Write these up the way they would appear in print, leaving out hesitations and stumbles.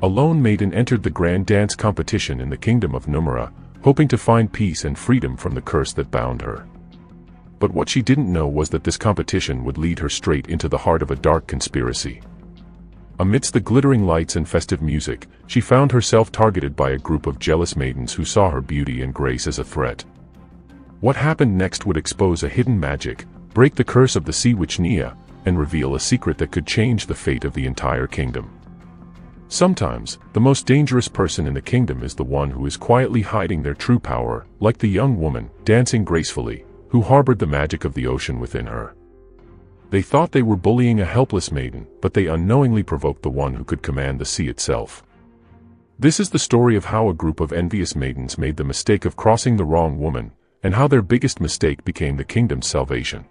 A lone maiden entered the grand dance competition in the kingdom of Numera, hoping to find peace and freedom from the curse that bound her. But what she didn't know was that this competition would lead her straight into the heart of a dark conspiracy. Amidst the glittering lights and festive music, she found herself targeted by a group of jealous maidens who saw her beauty and grace as a threat. What happened next would expose a hidden magic, break the curse of the sea witch Nia, and reveal a secret that could change the fate of the entire kingdom. Sometimes, the most dangerous person in the kingdom is the one who is quietly hiding their true power, like the young woman, dancing gracefully, who harbored the magic of the ocean within her. They thought they were bullying a helpless maiden, but they unknowingly provoked the one who could command the sea itself. This is the story of how a group of envious maidens made the mistake of crossing the wrong woman, and how their biggest mistake became the kingdom's salvation.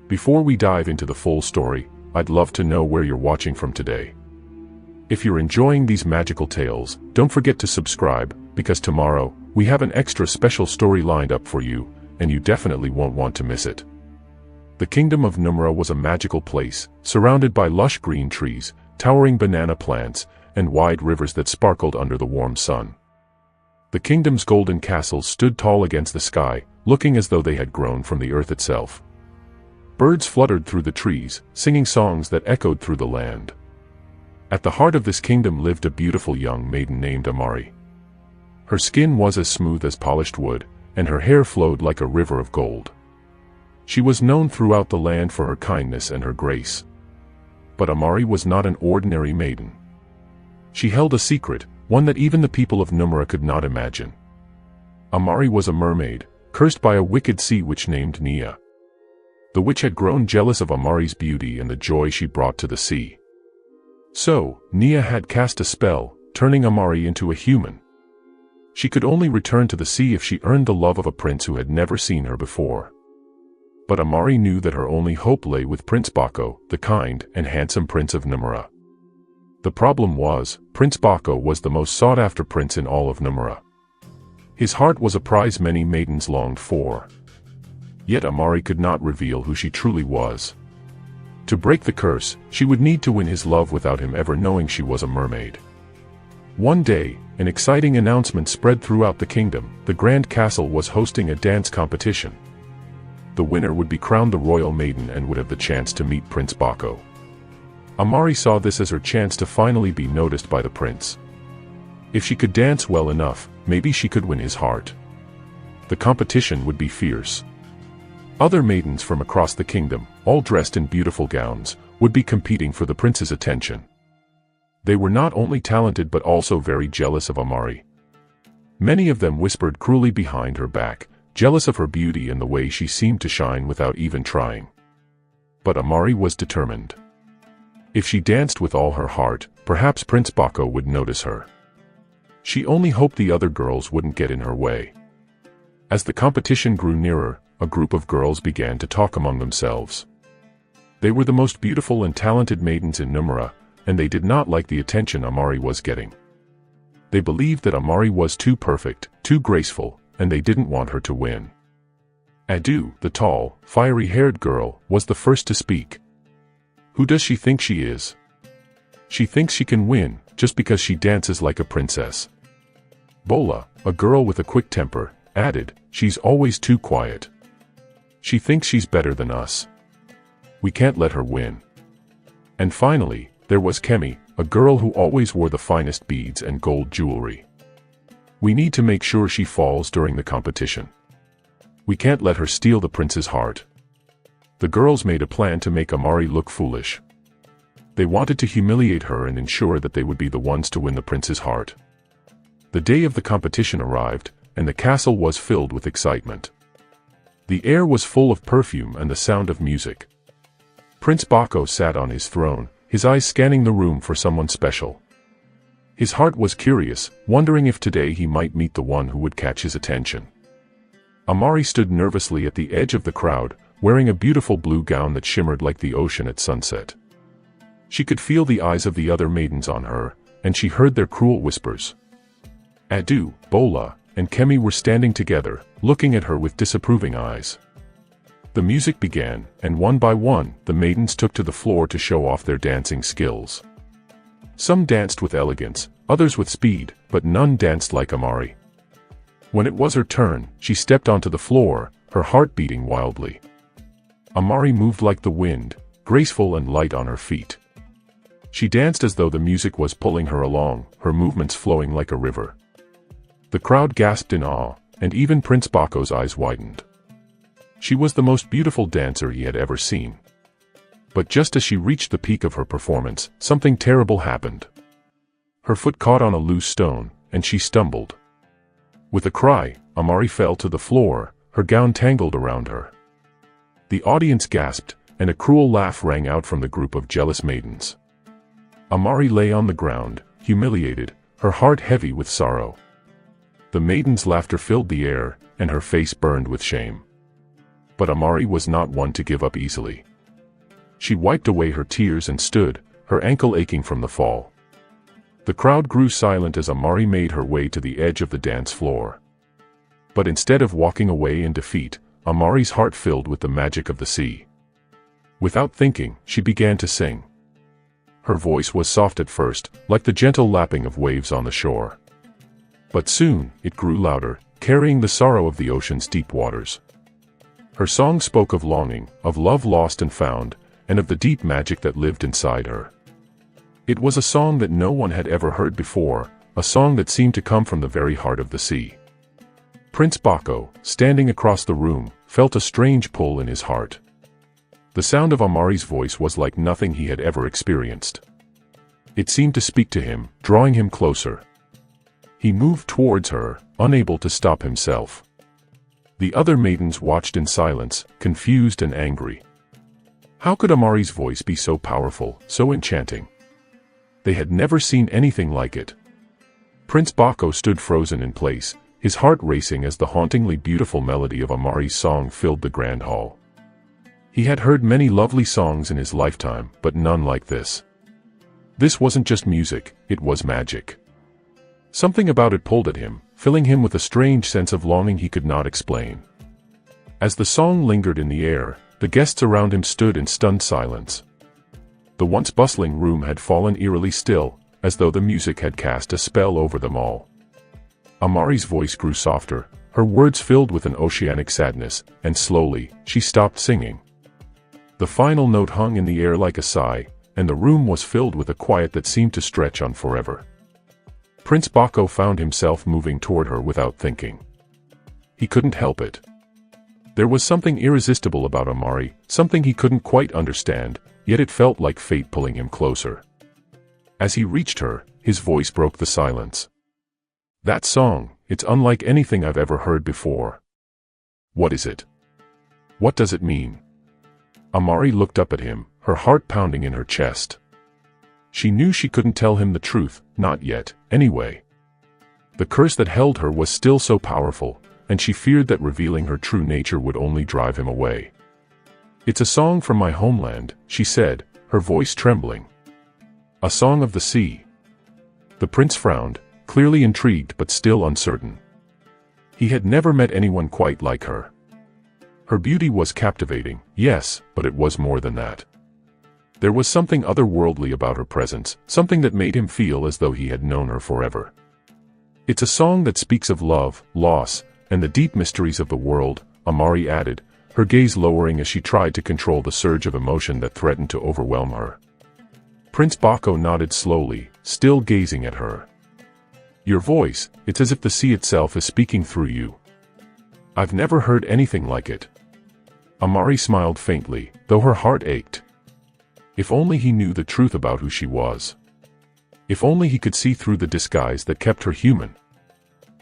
Before we dive into the full story, I'd love to know where you're watching from today. If you're enjoying these magical tales, don't forget to subscribe, because tomorrow, we have an extra special story lined up for you, and you definitely won't want to miss it. The kingdom of Numera was a magical place, surrounded by lush green trees, towering banana plants, and wide rivers that sparkled under the warm sun. The kingdom's golden castles stood tall against the sky, looking as though they had grown from the earth itself. Birds fluttered through the trees, singing songs that echoed through the land. At the heart of this kingdom lived a beautiful young maiden named Amari. Her skin was as smooth as polished wood, and her hair flowed like a river of gold. She was known throughout the land for her kindness and her grace. But Amari was not an ordinary maiden. She held a secret, one that even the people of Numera could not imagine. Amari was a mermaid, cursed by a wicked sea witch named Nia. The witch had grown jealous of Amari's beauty and the joy she brought to the sea. So, Nia had cast a spell, turning Amari into a human. She could only return to the sea if she earned the love of a prince who had never seen her before. But Amari knew that her only hope lay with Prince Bako, the kind and handsome prince of Numera. The problem was, Prince Bako was the most sought-after prince in all of Numera. His heart was a prize many maidens longed for. Yet Amari could not reveal who she truly was. To break the curse, she would need to win his love without him ever knowing she was a mermaid. One day, an exciting announcement spread throughout the kingdom. The Grand Castle was hosting a dance competition. The winner would be crowned the royal maiden and would have the chance to meet Prince Bako. Amari saw this as her chance to finally be noticed by the prince. If she could dance well enough, maybe she could win his heart. The competition would be fierce. Other maidens from across the kingdom, all dressed in beautiful gowns, would be competing for the prince's attention. They were not only talented but also very jealous of Amari. Many of them whispered cruelly behind her back, jealous of her beauty and the way she seemed to shine without even trying. But Amari was determined. If she danced with all her heart, perhaps Prince Bako would notice her. She only hoped the other girls wouldn't get in her way. As the competition grew nearer, a group of girls began to talk among themselves. They were the most beautiful and talented maidens in Numera, and they did not like the attention Amari was getting. They believed that Amari was too perfect, too graceful, and they didn't want her to win. Adu, the tall, fiery-haired girl, was the first to speak. Who does she think she is? She thinks she can win, just because she dances like a princess. Bola, a girl with a quick temper, added, she's always too quiet. She thinks she's better than us. We can't let her win. And finally, there was Kemi, a girl who always wore the finest beads and gold jewelry. We need to make sure she falls during the competition. We can't let her steal the prince's heart. The girls made a plan to make Amari look foolish. They wanted to humiliate her and ensure that they would be the ones to win the prince's heart. The day of the competition arrived, and the castle was filled with excitement. The air was full of perfume and the sound of music. Prince Bako sat on his throne, his eyes scanning the room for someone special. His heart was curious, wondering if today he might meet the one who would catch his attention. Amari stood nervously at the edge of the crowd, wearing a beautiful blue gown that shimmered like the ocean at sunset. She could feel the eyes of the other maidens on her, and she heard their cruel whispers. Adu, Bola, and Kemi were standing together, looking at her with disapproving eyes. The music began, and one by one, the maidens took to the floor to show off their dancing skills. Some danced with elegance, others with speed, but none danced like Amari. When it was her turn, she stepped onto the floor, her heart beating wildly. Amari moved like the wind, graceful and light on her feet. She danced as though the music was pulling her along, her movements flowing like a river. The crowd gasped in awe, and even Prince Bako's eyes widened. She was the most beautiful dancer he had ever seen. But just as she reached the peak of her performance, something terrible happened. Her foot caught on a loose stone, and she stumbled. With a cry, Amari fell to the floor, her gown tangled around her. The audience gasped, and a cruel laugh rang out from the group of jealous maidens. Amari lay on the ground, humiliated, her heart heavy with sorrow. The maidens' laughter filled the air, and her face burned with shame. But Amari was not one to give up easily. She wiped away her tears and stood, her ankle aching from the fall. The crowd grew silent as Amari made her way to the edge of the dance floor. But instead of walking away in defeat, Amari's heart filled with the magic of the sea. Without thinking, she began to sing. Her voice was soft at first, like the gentle lapping of waves on the shore. But soon, it grew louder, carrying the sorrow of the ocean's deep waters. Her song spoke of longing, of love lost and found, and of the deep magic that lived inside her. It was a song that no one had ever heard before, a song that seemed to come from the very heart of the sea. Prince Bako, standing across the room, felt a strange pull in his heart. The sound of Amari's voice was like nothing he had ever experienced. It seemed to speak to him, drawing him closer. He moved towards her, unable to stop himself. The other maidens watched in silence, confused and angry. How could Amari's voice be so powerful, so enchanting? They had never seen anything like it. Prince Bako stood frozen in place, his heart racing as the hauntingly beautiful melody of Amari's song filled the grand hall. He had heard many lovely songs in his lifetime, but none like this. This wasn't just music, it was magic. Something about it pulled at him, filling him with a strange sense of longing he could not explain. As the song lingered in the air, the guests around him stood in stunned silence. The once bustling room had fallen eerily still, as though the music had cast a spell over them all. Amari's voice grew softer, her words filled with an oceanic sadness, and slowly, she stopped singing. The final note hung in the air like a sigh, and the room was filled with a quiet that seemed to stretch on forever. Prince Bako found himself moving toward her without thinking. He couldn't help it. There was something irresistible about Amari, something he couldn't quite understand, yet it felt like fate pulling him closer. As he reached her, his voice broke the silence. "That song, it's unlike anything I've ever heard before. What is it? What does it mean?" Amari looked up at him, her heart pounding in her chest. She knew she couldn't tell him the truth, not yet, anyway. The curse that held her was still so powerful, and she feared that revealing her true nature would only drive him away. "It's a song from my homeland," she said, her voice trembling. "A song of the sea." The prince frowned, clearly intrigued but still uncertain. He had never met anyone quite like her. Her beauty was captivating, yes, but it was more than that. There was something otherworldly about her presence, something that made him feel as though he had known her forever. "It's a song that speaks of love, loss, and the deep mysteries of the world," Amari added, her gaze lowering as she tried to control the surge of emotion that threatened to overwhelm her. Prince Bako nodded slowly, still gazing at her. "Your voice, it's as if the sea itself is speaking through you. I've never heard anything like it." Amari smiled faintly, though her heart ached. If only he knew the truth about who she was. If only he could see through the disguise that kept her human.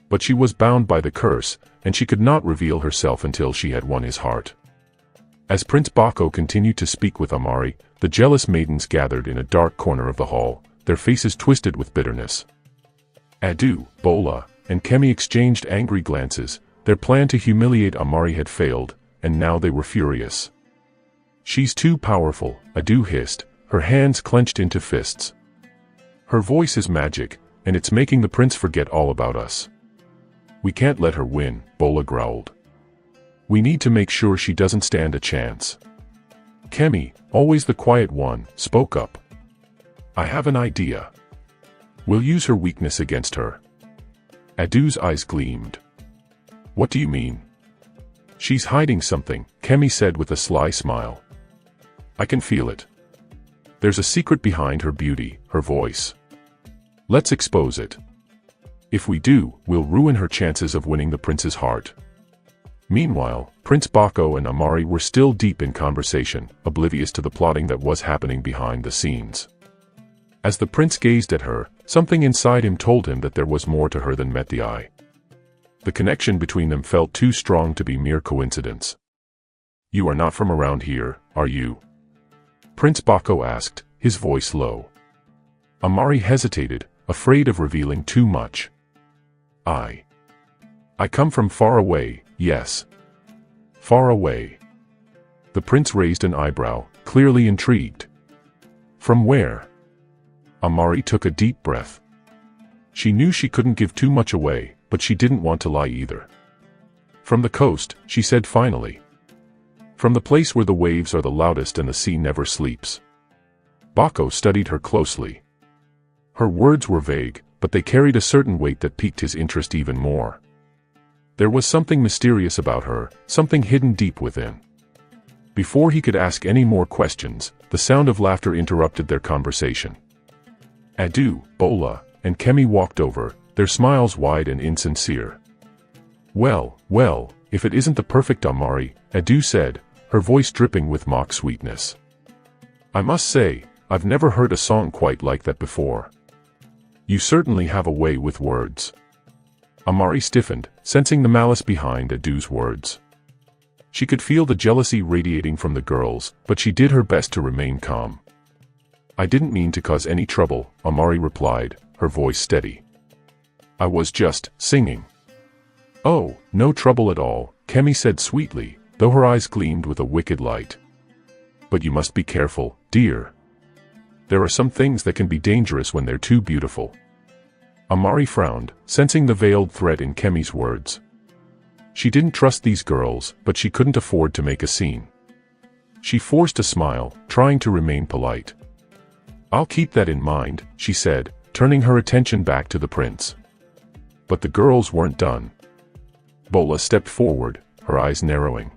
But she was bound by the curse, and she could not reveal herself until she had won his heart. As Prince Bako continued to speak with Amari, the jealous maidens gathered in a dark corner of the hall, their faces twisted with bitterness. Adu, Bola, and Kemi exchanged angry glances. Their plan to humiliate Amari had failed, and now they were furious. "She's too powerful," Adu hissed, her hands clenched into fists. "Her voice is magic, and it's making the prince forget all about us." "We can't let her win," Bola growled. "We need to make sure she doesn't stand a chance." Kemi, always the quiet one, spoke up. "I have an idea. We'll use her weakness against her. Adu's eyes gleamed. What do you mean? She's hiding something, Kemi said with a sly smile. I can feel it. There's a secret behind her beauty, her voice. Let's expose it. If we do, we'll ruin her chances of winning the prince's heart. Meanwhile, Prince Bako and Amari were still deep in conversation, oblivious to the plotting that was happening behind the scenes. As the prince gazed at her, something inside him told him that there was more to her than met the eye. The connection between them felt too strong to be mere coincidence. You are not from around here, are you? Prince Bako asked, his voice low. Amari hesitated, afraid of revealing too much. I come from far away, yes. Far away. The prince raised an eyebrow, clearly intrigued. From where? Amari took a deep breath. She knew she couldn't give too much away, but she didn't want to lie either. From the coast, she said finally. From the place where the waves are the loudest and the sea never sleeps. Bako studied her closely. Her words were vague, but they carried a certain weight that piqued his interest even more. There was something mysterious about her, something hidden deep within. Before he could ask any more questions, the sound of laughter interrupted their conversation. Adu, Bola, and Kemi walked over, their smiles wide and insincere. Well, if it isn't the perfect Amari, Adu said, her voice dripping with mock sweetness. I must say, I've never heard a song quite like that before. You certainly have a way with words. Amari stiffened, sensing the malice behind Adu's words. She could feel the jealousy radiating from the girls, but she did her best to remain calm. I didn't mean to cause any trouble, Amari replied, her voice steady. I was just singing. Oh, no trouble at all, Kemi said sweetly, though her eyes gleamed with a wicked light. But you must be careful, dear. There are some things that can be dangerous when they're too beautiful. Amari frowned, sensing the veiled threat in Kemi's words. She didn't trust these girls, but she couldn't afford to make a scene. She forced a smile, trying to remain polite. I'll keep that in mind, she said, turning her attention back to the prince. But the girls weren't done. Bola stepped forward, her eyes narrowing.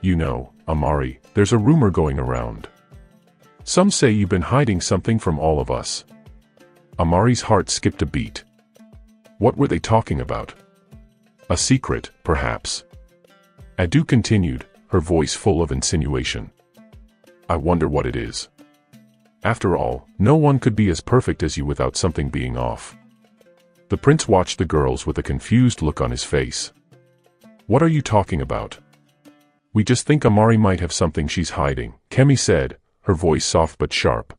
You know, Amari, there's a rumor going around. Some say you've been hiding something from all of us. Amari's heart skipped a beat. What were they talking about? A secret, perhaps. Adu continued, her voice full of insinuation. I wonder what it is. After all, no one could be as perfect as you without something being off. The prince watched the girls with a confused look on his face. What are you talking about? We just think Amari might have something she's hiding, Kemi said, her voice soft but sharp.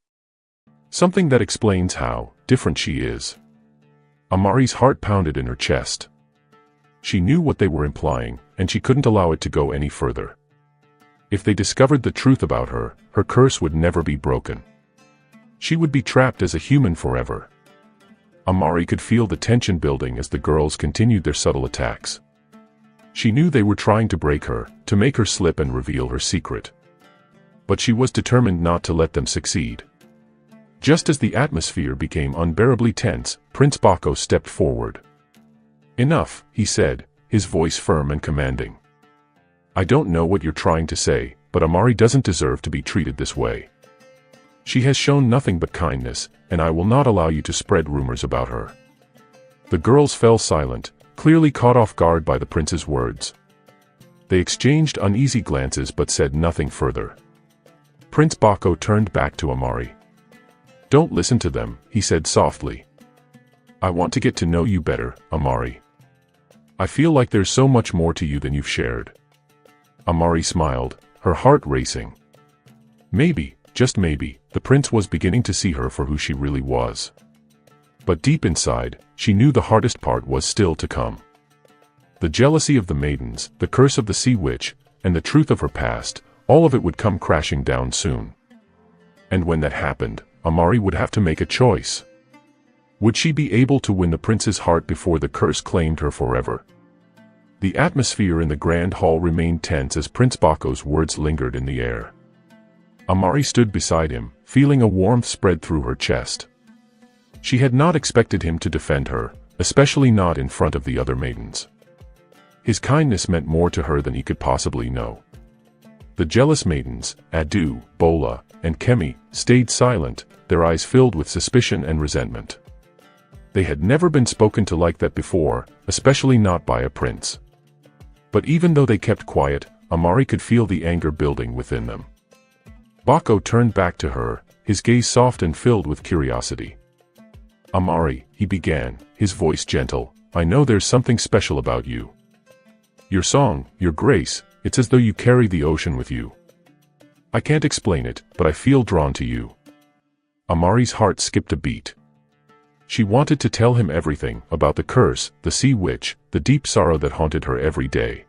Something that explains how different she is. Amari's heart pounded in her chest. She knew what they were implying, and she couldn't allow it to go any further. If they discovered the truth about her, her curse would never be broken. She would be trapped as a human forever. Amari could feel the tension building as the girls continued their subtle attacks. She knew they were trying to break her, to make her slip and reveal her secret. But she was determined not to let them succeed. Just as the atmosphere became unbearably tense, Prince Bako stepped forward. Enough, he said, his voice firm and commanding. I don't know what you're trying to say, but Amari doesn't deserve to be treated this way. She has shown nothing but kindness, and I will not allow you to spread rumors about her. The girls fell silent, clearly caught off guard by the prince's words. They exchanged uneasy glances but said nothing further. Prince Bako turned back to Amari. Don't listen to them, he said softly. I want to get to know you better, Amari. I feel like there's so much more to you than you've shared. Amari smiled, her heart racing. Maybe, just maybe, the prince was beginning to see her for who she really was. But deep inside, she knew the hardest part was still to come. The jealousy of the maidens, the curse of the sea witch, and the truth of her past, all of it would come crashing down soon. And when that happened, Amari would have to make a choice. Would she be able to win the prince's heart before the curse claimed her forever? The atmosphere in the grand hall remained tense as Prince Bako's words lingered in the air. Amari stood beside him, feeling a warmth spread through her chest. She had not expected him to defend her, especially not in front of the other maidens. His kindness meant more to her than he could possibly know. The jealous maidens, Adu, Bola, and Kemi, stayed silent, their eyes filled with suspicion and resentment. They had never been spoken to like that before, especially not by a prince. But even though they kept quiet, Amari could feel the anger building within them. Bako turned back to her, his gaze soft and filled with curiosity. "Amari," he began, his voice gentle, "I know there's something special about you. Your song, your grace, it's as though you carry the ocean with you. I can't explain it, but I feel drawn to you." Amari's heart skipped a beat. She wanted to tell him everything about the curse, the sea witch, the deep sorrow that haunted her every day.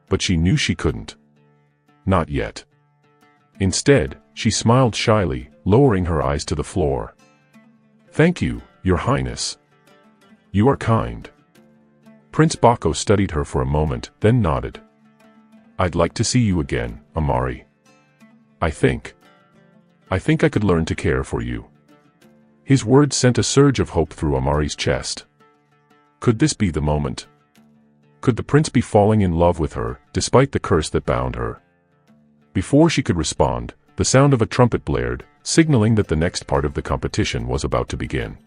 But she knew she couldn't. Not yet. Instead, she smiled shyly, lowering her eyes to the floor. "Thank you, Your Highness. You are kind." Prince Bako studied her for a moment, then nodded. "I'd like to see you again, Amari. I think I could learn to care for you." His words sent a surge of hope through Amari's chest. Could this be the moment? Could the prince be falling in love with her, despite the curse that bound her? Before she could respond, the sound of a trumpet blared, signaling that the next part of the competition was about to begin.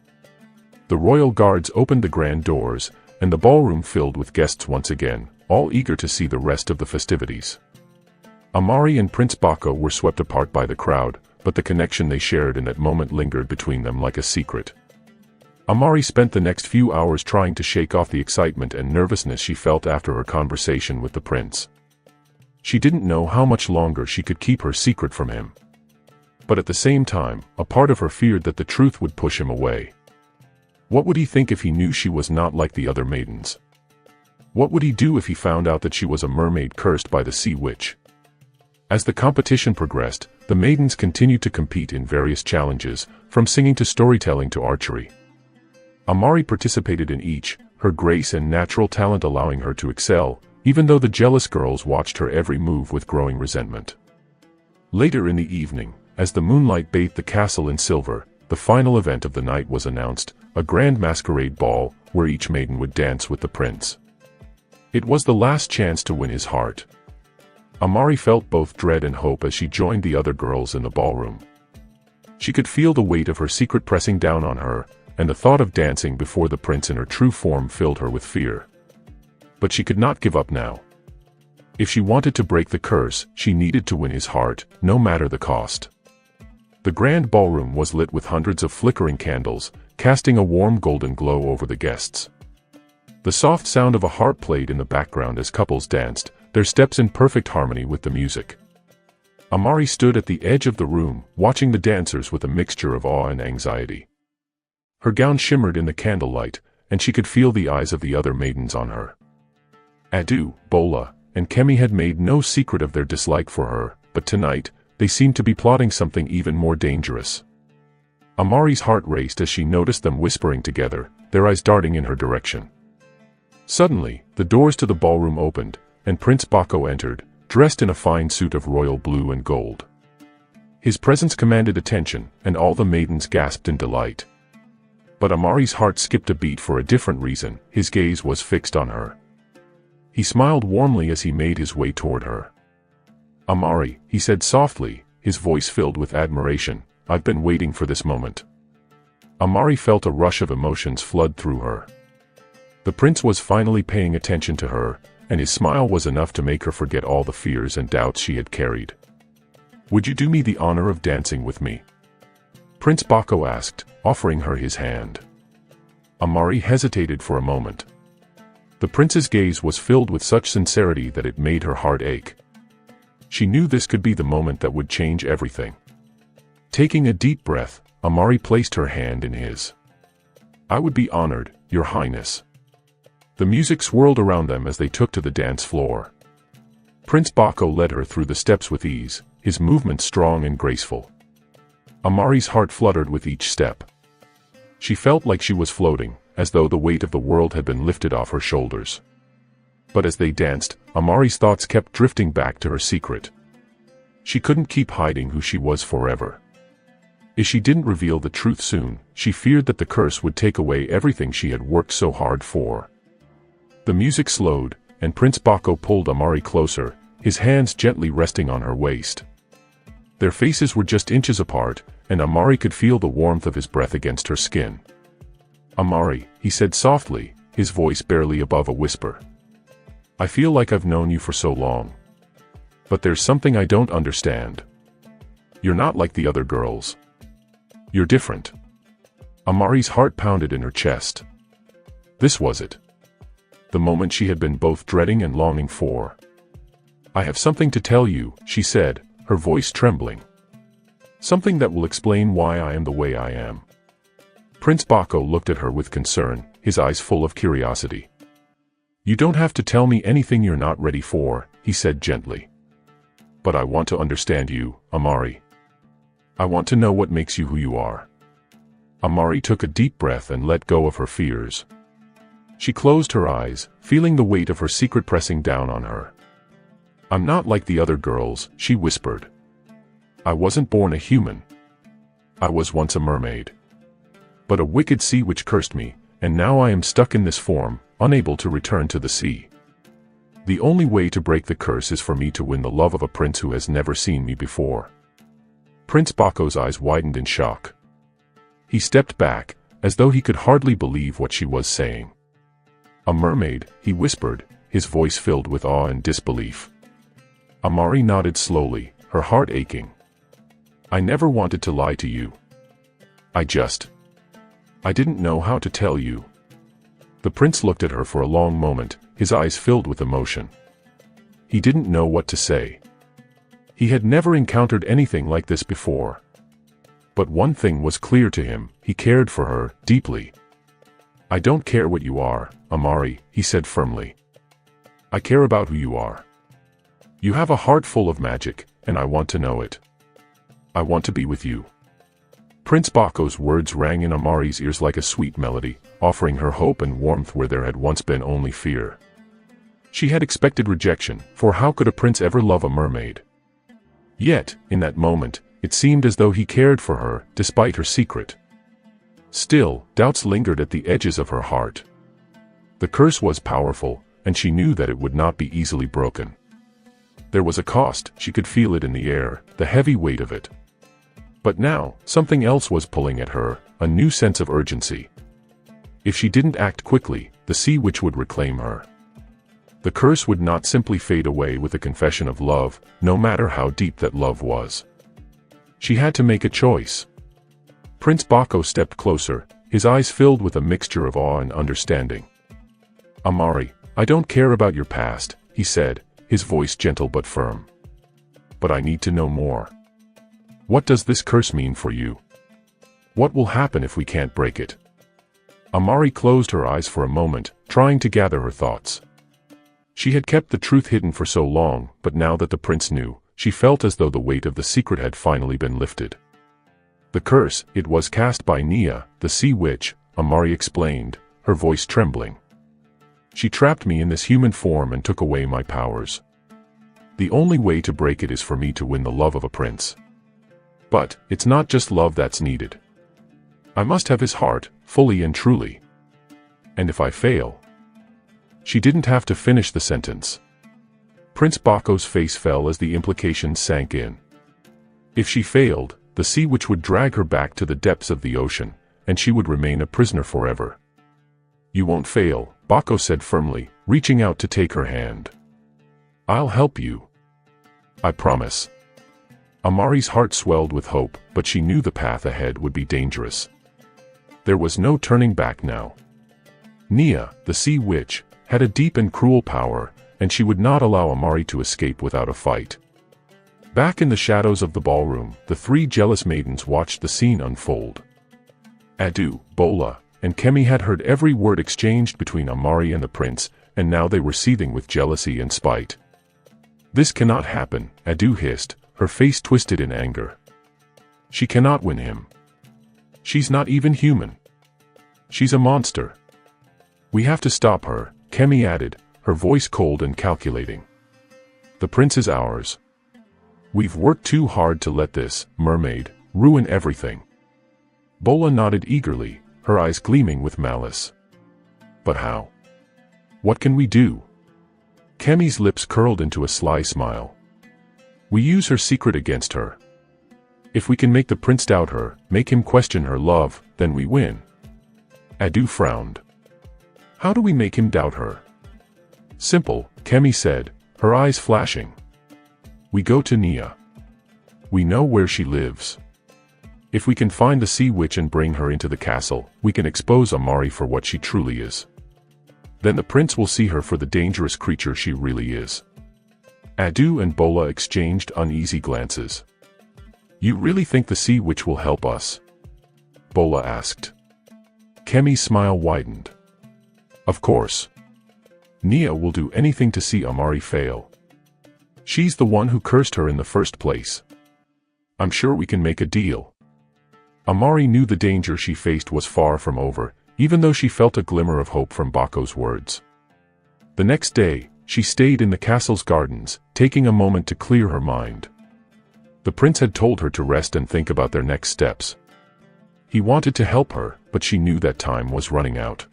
The royal guards opened the grand doors, and the ballroom filled with guests once again, all eager to see the rest of the festivities. Amari and Prince Bako were swept apart by the crowd, but the connection they shared in that moment lingered between them like a secret. Amari spent the next few hours trying to shake off the excitement and nervousness she felt after her conversation with the prince. She didn't know how much longer she could keep her secret from him. But at the same time, a part of her feared that the truth would push him away. What would he think if he knew she was not like the other maidens? What would he do if he found out that she was a mermaid cursed by the sea witch? As the competition progressed, the maidens continued to compete in various challenges, from singing to storytelling to archery. Amari participated in each, her grace and natural talent allowing her to excel, even though the jealous girls watched her every move with growing resentment. Later in the evening, as the moonlight bathed the castle in silver, the final event of the night was announced, a grand masquerade ball, where each maiden would dance with the prince. It was the last chance to win his heart. Amari felt both dread and hope as she joined the other girls in the ballroom. She could feel the weight of her secret pressing down on her, and the thought of dancing before the prince in her true form filled her with fear. But she could not give up now. If she wanted to break the curse, she needed to win his heart, no matter the cost. The grand ballroom was lit with hundreds of flickering candles, casting a warm golden glow over the guests. The soft sound of a harp played in the background as couples danced, their steps in perfect harmony with the music. Amari stood at the edge of the room, watching the dancers with a mixture of awe and anxiety. Her gown shimmered in the candlelight, and she could feel the eyes of the other maidens on her. Adu, Bola, and Kemi had made no secret of their dislike for her, but tonight, they seemed to be plotting something even more dangerous. Amari's heart raced as she noticed them whispering together, their eyes darting in her direction. Suddenly, the doors to the ballroom opened, and Prince Bako entered, dressed in a fine suit of royal blue and gold. His presence commanded attention, and all the maidens gasped in delight. But Amari's heart skipped a beat for a different reason. His gaze was fixed on her. He smiled warmly as he made his way toward her. "Amari," he said softly, his voice filled with admiration, "I've been waiting for this moment." Amari felt a rush of emotions flood through her. The prince was finally paying attention to her, and his smile was enough to make her forget all the fears and doubts she had carried. "Would you do me the honor of dancing with me?" Prince Bako asked, offering her his hand. Amari hesitated for a moment. The prince's gaze was filled with such sincerity that it made her heart ache. She knew this could be the moment that would change everything. Taking a deep breath, Amari placed her hand in his. "I would be honored, Your Highness." The music swirled around them as they took to the dance floor. Prince Bako led her through the steps with ease, his movements strong and graceful. Amari's heart fluttered with each step. She felt like she was floating, as though the weight of the world had been lifted off her shoulders. But as they danced, Amari's thoughts kept drifting back to her secret. She couldn't keep hiding who she was forever. If she didn't reveal the truth soon, she feared that the curse would take away everything she had worked so hard for. The music slowed, and Prince Bako pulled Amari closer, his hands gently resting on her waist. Their faces were just inches apart, and Amari could feel the warmth of his breath against her skin. "Amari," he said softly, his voice barely above a whisper. "I feel like I've known you for so long. But there's something I don't understand. You're not like the other girls. You're different." Amari's heart pounded in her chest. This was it. The moment she had been both dreading and longing for. "I have something to tell you," she said, her voice trembling. "Something that will explain why I am the way I am." Prince Bako looked at her with concern, his eyes full of curiosity. "You don't have to tell me anything you're not ready for," he said gently. "But I want to understand you, Amari. I want to know what makes you who you are." Amari took a deep breath and let go of her fears. She closed her eyes, feeling the weight of her secret pressing down on her. "I'm not like the other girls," she whispered. "I wasn't born a human. I was once a mermaid. But a wicked sea witch cursed me, and now I am stuck in this form, unable to return to the sea. The only way to break the curse is for me to win the love of a prince who has never seen me before." Prince Bako's eyes widened in shock. He stepped back, as though he could hardly believe what she was saying. "A mermaid," he whispered, his voice filled with awe and disbelief. Amari nodded slowly, her heart aching. "I never wanted to lie to you. I didn't know how to tell you." The prince looked at her for a long moment, his eyes filled with emotion. He didn't know what to say. He had never encountered anything like this before. But one thing was clear to him, he cared for her, deeply. "I don't care what you are, Amari," he said firmly. "I care about who you are. You have a heart full of magic, and I want to know it. I want to be with you." Prince Bako's words rang in Amari's ears like a sweet melody, offering her hope and warmth where there had once been only fear. She had expected rejection, for how could a prince ever love a mermaid? Yet, in that moment, it seemed as though he cared for her, despite her secret. Still, doubts lingered at the edges of her heart. The curse was powerful, and she knew that it would not be easily broken. There was a cost, she could feel it in the air, the heavy weight of it. But now, something else was pulling at her, a new sense of urgency. If she didn't act quickly, the sea witch would reclaim her. The curse would not simply fade away with a confession of love, no matter how deep that love was. She had to make a choice. Prince Bako stepped closer, his eyes filled with a mixture of awe and understanding. "Amari, I don't care about your past," he said, his voice gentle but firm. "But I need to know more. What does this curse mean for you? What will happen if we can't break it?" Amari closed her eyes for a moment, trying to gather her thoughts. She had kept the truth hidden for so long, but now that the prince knew, she felt as though the weight of the secret had finally been lifted. "The curse, it was cast by Nia, the sea witch," Amari explained, her voice trembling. "She trapped me in this human form and took away my powers. The only way to break it is for me to win the love of a prince. But, it's not just love that's needed. I must have his heart, fully and truly. And if I fail..." She didn't have to finish the sentence. Prince Bako's face fell as the implications sank in. If she failed, the sea witch would drag her back to the depths of the ocean, and she would remain a prisoner forever. "You won't fail," Bako said firmly, reaching out to take her hand. "I'll help you. I promise." Amari's heart swelled with hope, but she knew the path ahead would be dangerous. There was no turning back now. Nia, the sea witch, had a deep and cruel power, and she would not allow Amari to escape without a fight. Back in the shadows of the ballroom, the three jealous maidens watched the scene unfold. Adu, Bola, and Kemi had heard every word exchanged between Amari and the prince, and now they were seething with jealousy and spite. "This cannot happen," Adu hissed, her face twisted in anger. "She cannot win him. She's not even human. She's a monster. We have to stop her," Kemi added, her voice cold and calculating. "The prince is ours. We've worked too hard to let this," Mermaid, ruin everything. Bola nodded eagerly, her eyes gleaming with malice. But how? What can we do? Kemi's lips curled into a sly smile. We use her secret against her. If we can make the prince doubt her, make him question her love, then we win. Adu frowned. How do we make him doubt her? Simple, Kemi said, her eyes flashing. We go to Nia. We know where she lives. If we can find the sea witch and bring her into the castle, we can expose Amari for what she truly is. Then the prince will see her for the dangerous creature she really is. Adu and Bola exchanged uneasy glances. You really think the sea witch will help us? Bola asked. Kemi's smile widened. Of course. Nia will do anything to see Amari fail. She's the one who cursed her in the first place. I'm sure we can make a deal. Amari knew the danger she faced was far from over, even though she felt a glimmer of hope from Bako's words. The next day, she stayed in the castle's gardens, taking a moment to clear her mind. The prince had told her to rest and think about their next steps. He wanted to help her, but she knew that time was running out.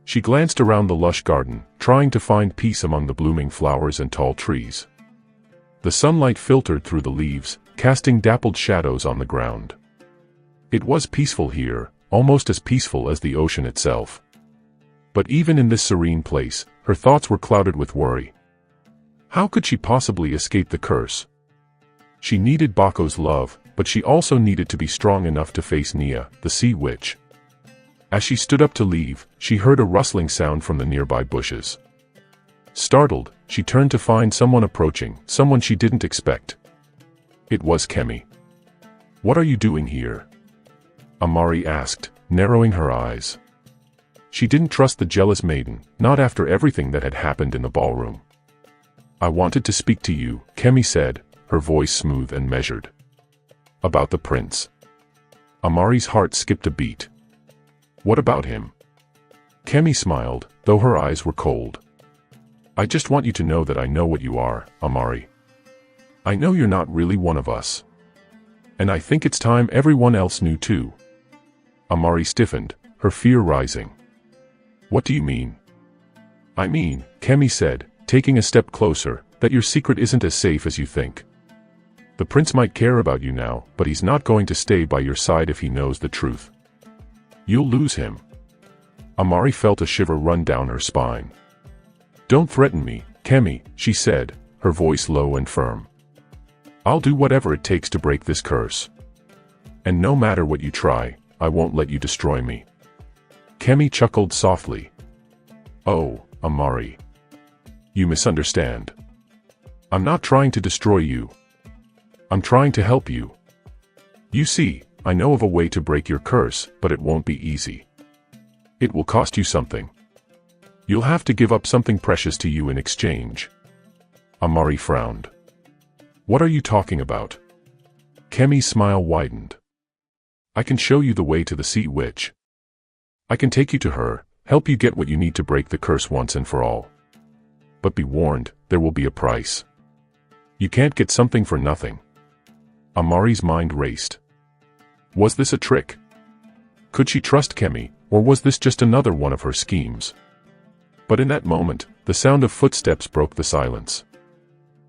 She glanced around the lush garden, trying to find peace among the blooming flowers and tall trees. The sunlight filtered through the leaves, casting dappled shadows on the ground. It was peaceful here, almost as peaceful as the ocean itself. But even in this serene place, her thoughts were clouded with worry. How could she possibly escape the curse? She needed Bako's love, but she also needed to be strong enough to face Nia, the sea witch. As she stood up to leave, she heard a rustling sound from the nearby bushes. Startled, she turned to find someone approaching, someone she didn't expect. It was Kemi. What are you doing here? Amari asked, narrowing her eyes. She didn't trust the jealous maiden, not after everything that had happened in the ballroom. I wanted to speak to you, Kemi said, her voice smooth and measured. About the prince. Amari's heart skipped a beat. What about him? Kemi smiled, though her eyes were cold. I just want you to know that I know what you are, Amari. I know you're not really one of us. And I think it's time everyone else knew too. Amari stiffened, her fear rising. What do you mean? I mean, Kemi said, taking a step closer, that your secret isn't as safe as you think. The prince might care about you now, but he's not going to stay by your side if he knows the truth. You'll lose him. Amari felt a shiver run down her spine. Don't threaten me, Kemi, she said, her voice low and firm. I'll do whatever it takes to break this curse. And no matter what you try, I won't let you destroy me. Kemi chuckled softly. Oh, Amari. You misunderstand. I'm not trying to destroy you. I'm trying to help you. You see, I know of a way to break your curse, but it won't be easy. It will cost you something. You'll have to give up something precious to you in exchange. Amari frowned. What are you talking about? Kemi's smile widened. I can show you the way to the sea witch. I can take you to her, help you get what you need to break the curse once and for all. But be warned, there will be a price. You can't get something for nothing. Amari's mind raced. Was this a trick? Could she trust Kemi, or was this just another one of her schemes? But in that moment, the sound of footsteps broke the silence.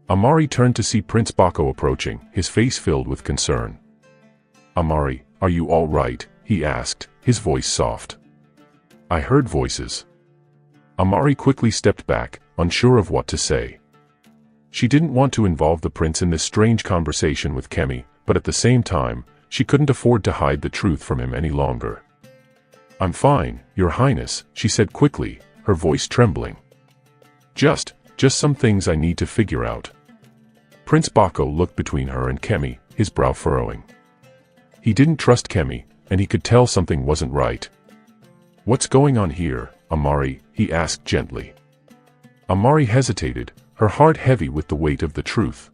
Amari turned to see Prince Bako approaching, his face filled with concern. Amari, are you all right? He asked, his voice soft. I heard voices. Amari quickly stepped back, unsure of what to say. She didn't want to involve the prince in this strange conversation with Kemi, but at the same time, she couldn't afford to hide the truth from him any longer. I'm fine, Your Highness, she said quickly, her voice trembling. Just some things I need to figure out. Prince Bako looked between her and Kemi, his brow furrowing. He didn't trust Kemi, and he could tell something wasn't right. What's going on here, Amari? He asked gently. Amari hesitated, her heart heavy with the weight of the truth.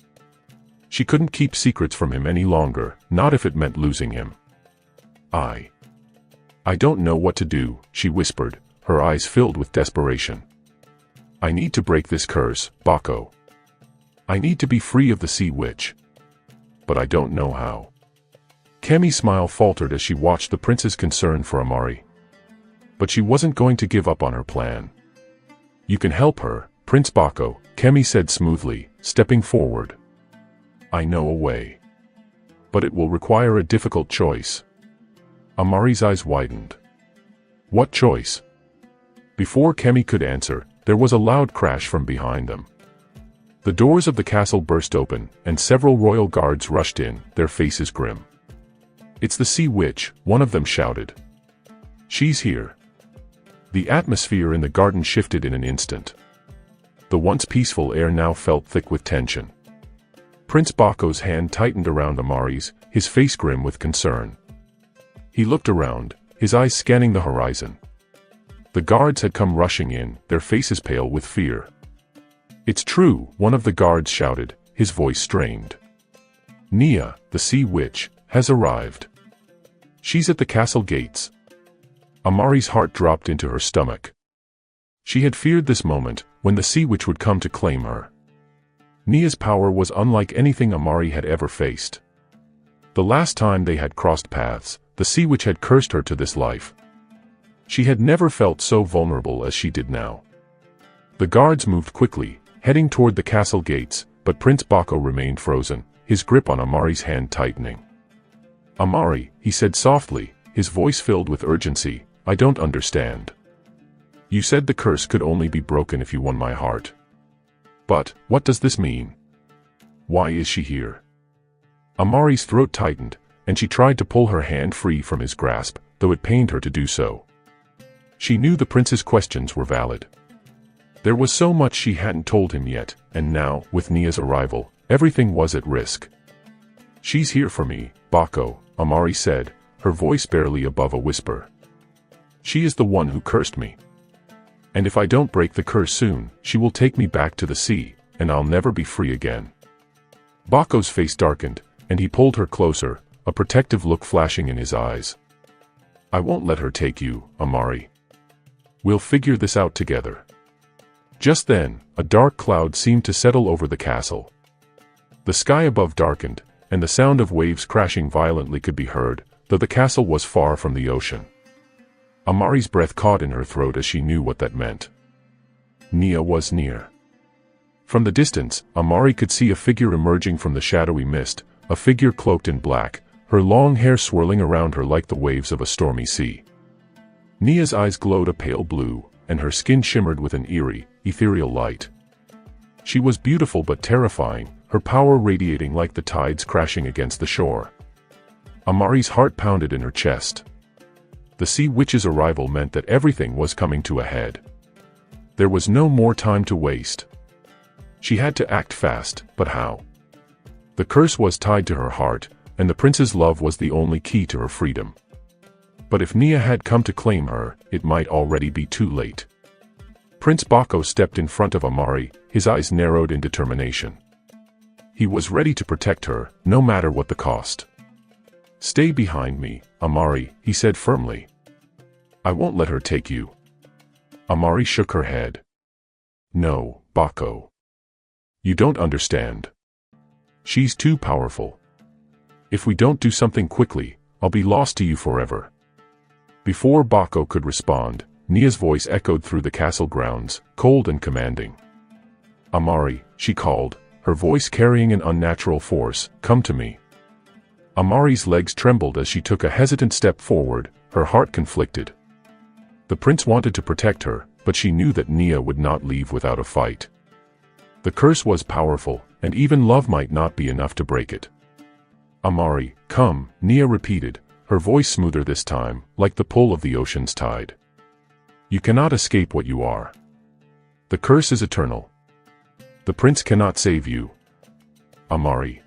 She couldn't keep secrets from him any longer, not if it meant losing him. I don't know what to do, she whispered, her eyes filled with desperation. I need to break this curse, Bako. I need to be free of the sea witch. But I don't know how. Kemi's smile faltered as she watched the prince's concern for Amari. But she wasn't going to give up on her plan. "You can help her, Prince Bako," Kemi said smoothly, stepping forward. "I know a way. But it will require a difficult choice." Amari's eyes widened. "What choice?" Before Kemi could answer, there was a loud crash from behind them. The doors of the castle burst open, and several royal guards rushed in, their faces grim. "It's the Sea Witch," one of them shouted. "She's here." The atmosphere in the garden shifted in an instant. The once peaceful air now felt thick with tension. Prince Bako's hand tightened around Amari's, his face grim with concern. He looked around, his eyes scanning the horizon. The guards had come rushing in, their faces pale with fear. "It's true," one of the guards shouted, his voice strained. "Nia, the Sea Witch, has arrived. She's at the castle gates." Amari's heart dropped into her stomach. She had feared this moment, when the Sea Witch would come to claim her. Nia's power was unlike anything Amari had ever faced. The last time they had crossed paths, the Sea Witch had cursed her to this life. She had never felt so vulnerable as she did now. The guards moved quickly, heading toward the castle gates, but Prince Bako remained frozen, his grip on Amari's hand tightening. "Amari," he said softly, his voice filled with urgency, "I don't understand. You said the curse could only be broken if you won my heart. But, what does this mean? Why is she here?" Amari's throat tightened, and she tried to pull her hand free from his grasp, though it pained her to do so. She knew the prince's questions were valid. There was so much she hadn't told him yet, and now, with Nia's arrival, everything was at risk. "She's here for me, Bako," Amari said, her voice barely above a whisper. "She is the one who cursed me. And if I don't break the curse soon, she will take me back to the sea, and I'll never be free again." Bako's face darkened, and he pulled her closer, a protective look flashing in his eyes. "I won't let her take you, Amari. We'll figure this out together." Just then, a dark cloud seemed to settle over the castle. The sky above darkened, and the sound of waves crashing violently could be heard, though the castle was far from the ocean. Amari's breath caught in her throat as she knew what that meant. Nia was near. From the distance, Amari could see a figure emerging from the shadowy mist, a figure cloaked in black, her long hair swirling around her like the waves of a stormy sea. Nia's eyes glowed a pale blue, and her skin shimmered with an eerie, ethereal light. She was beautiful but terrifying, her power radiating like the tides crashing against the shore. Amari's heart pounded in her chest. The Sea Witch's arrival meant that everything was coming to a head. There was no more time to waste. She had to act fast, but how? The curse was tied to her heart, and the prince's love was the only key to her freedom. But if Nia had come to claim her, it might already be too late. Prince Bako stepped in front of Amari, his eyes narrowed in determination. He was ready to protect her, no matter what the cost. "Stay behind me, Amari," he said firmly. "I won't let her take you." Amari shook her head. "No, Bako. You don't understand. She's too powerful. If we don't do something quickly, I'll be lost to you forever." Before Bako could respond, Nia's voice echoed through the castle grounds, cold and commanding. "Amari," she called, her voice carrying an unnatural force, "come to me." Amari's legs trembled as she took a hesitant step forward, her heart conflicted. The prince wanted to protect her, but she knew that Nia would not leave without a fight. The curse was powerful, and even love might not be enough to break it. "Amari, come," Nia repeated, her voice smoother this time, like the pull of the ocean's tide. "You cannot escape what you are. The curse is eternal. The prince cannot save you. Amari."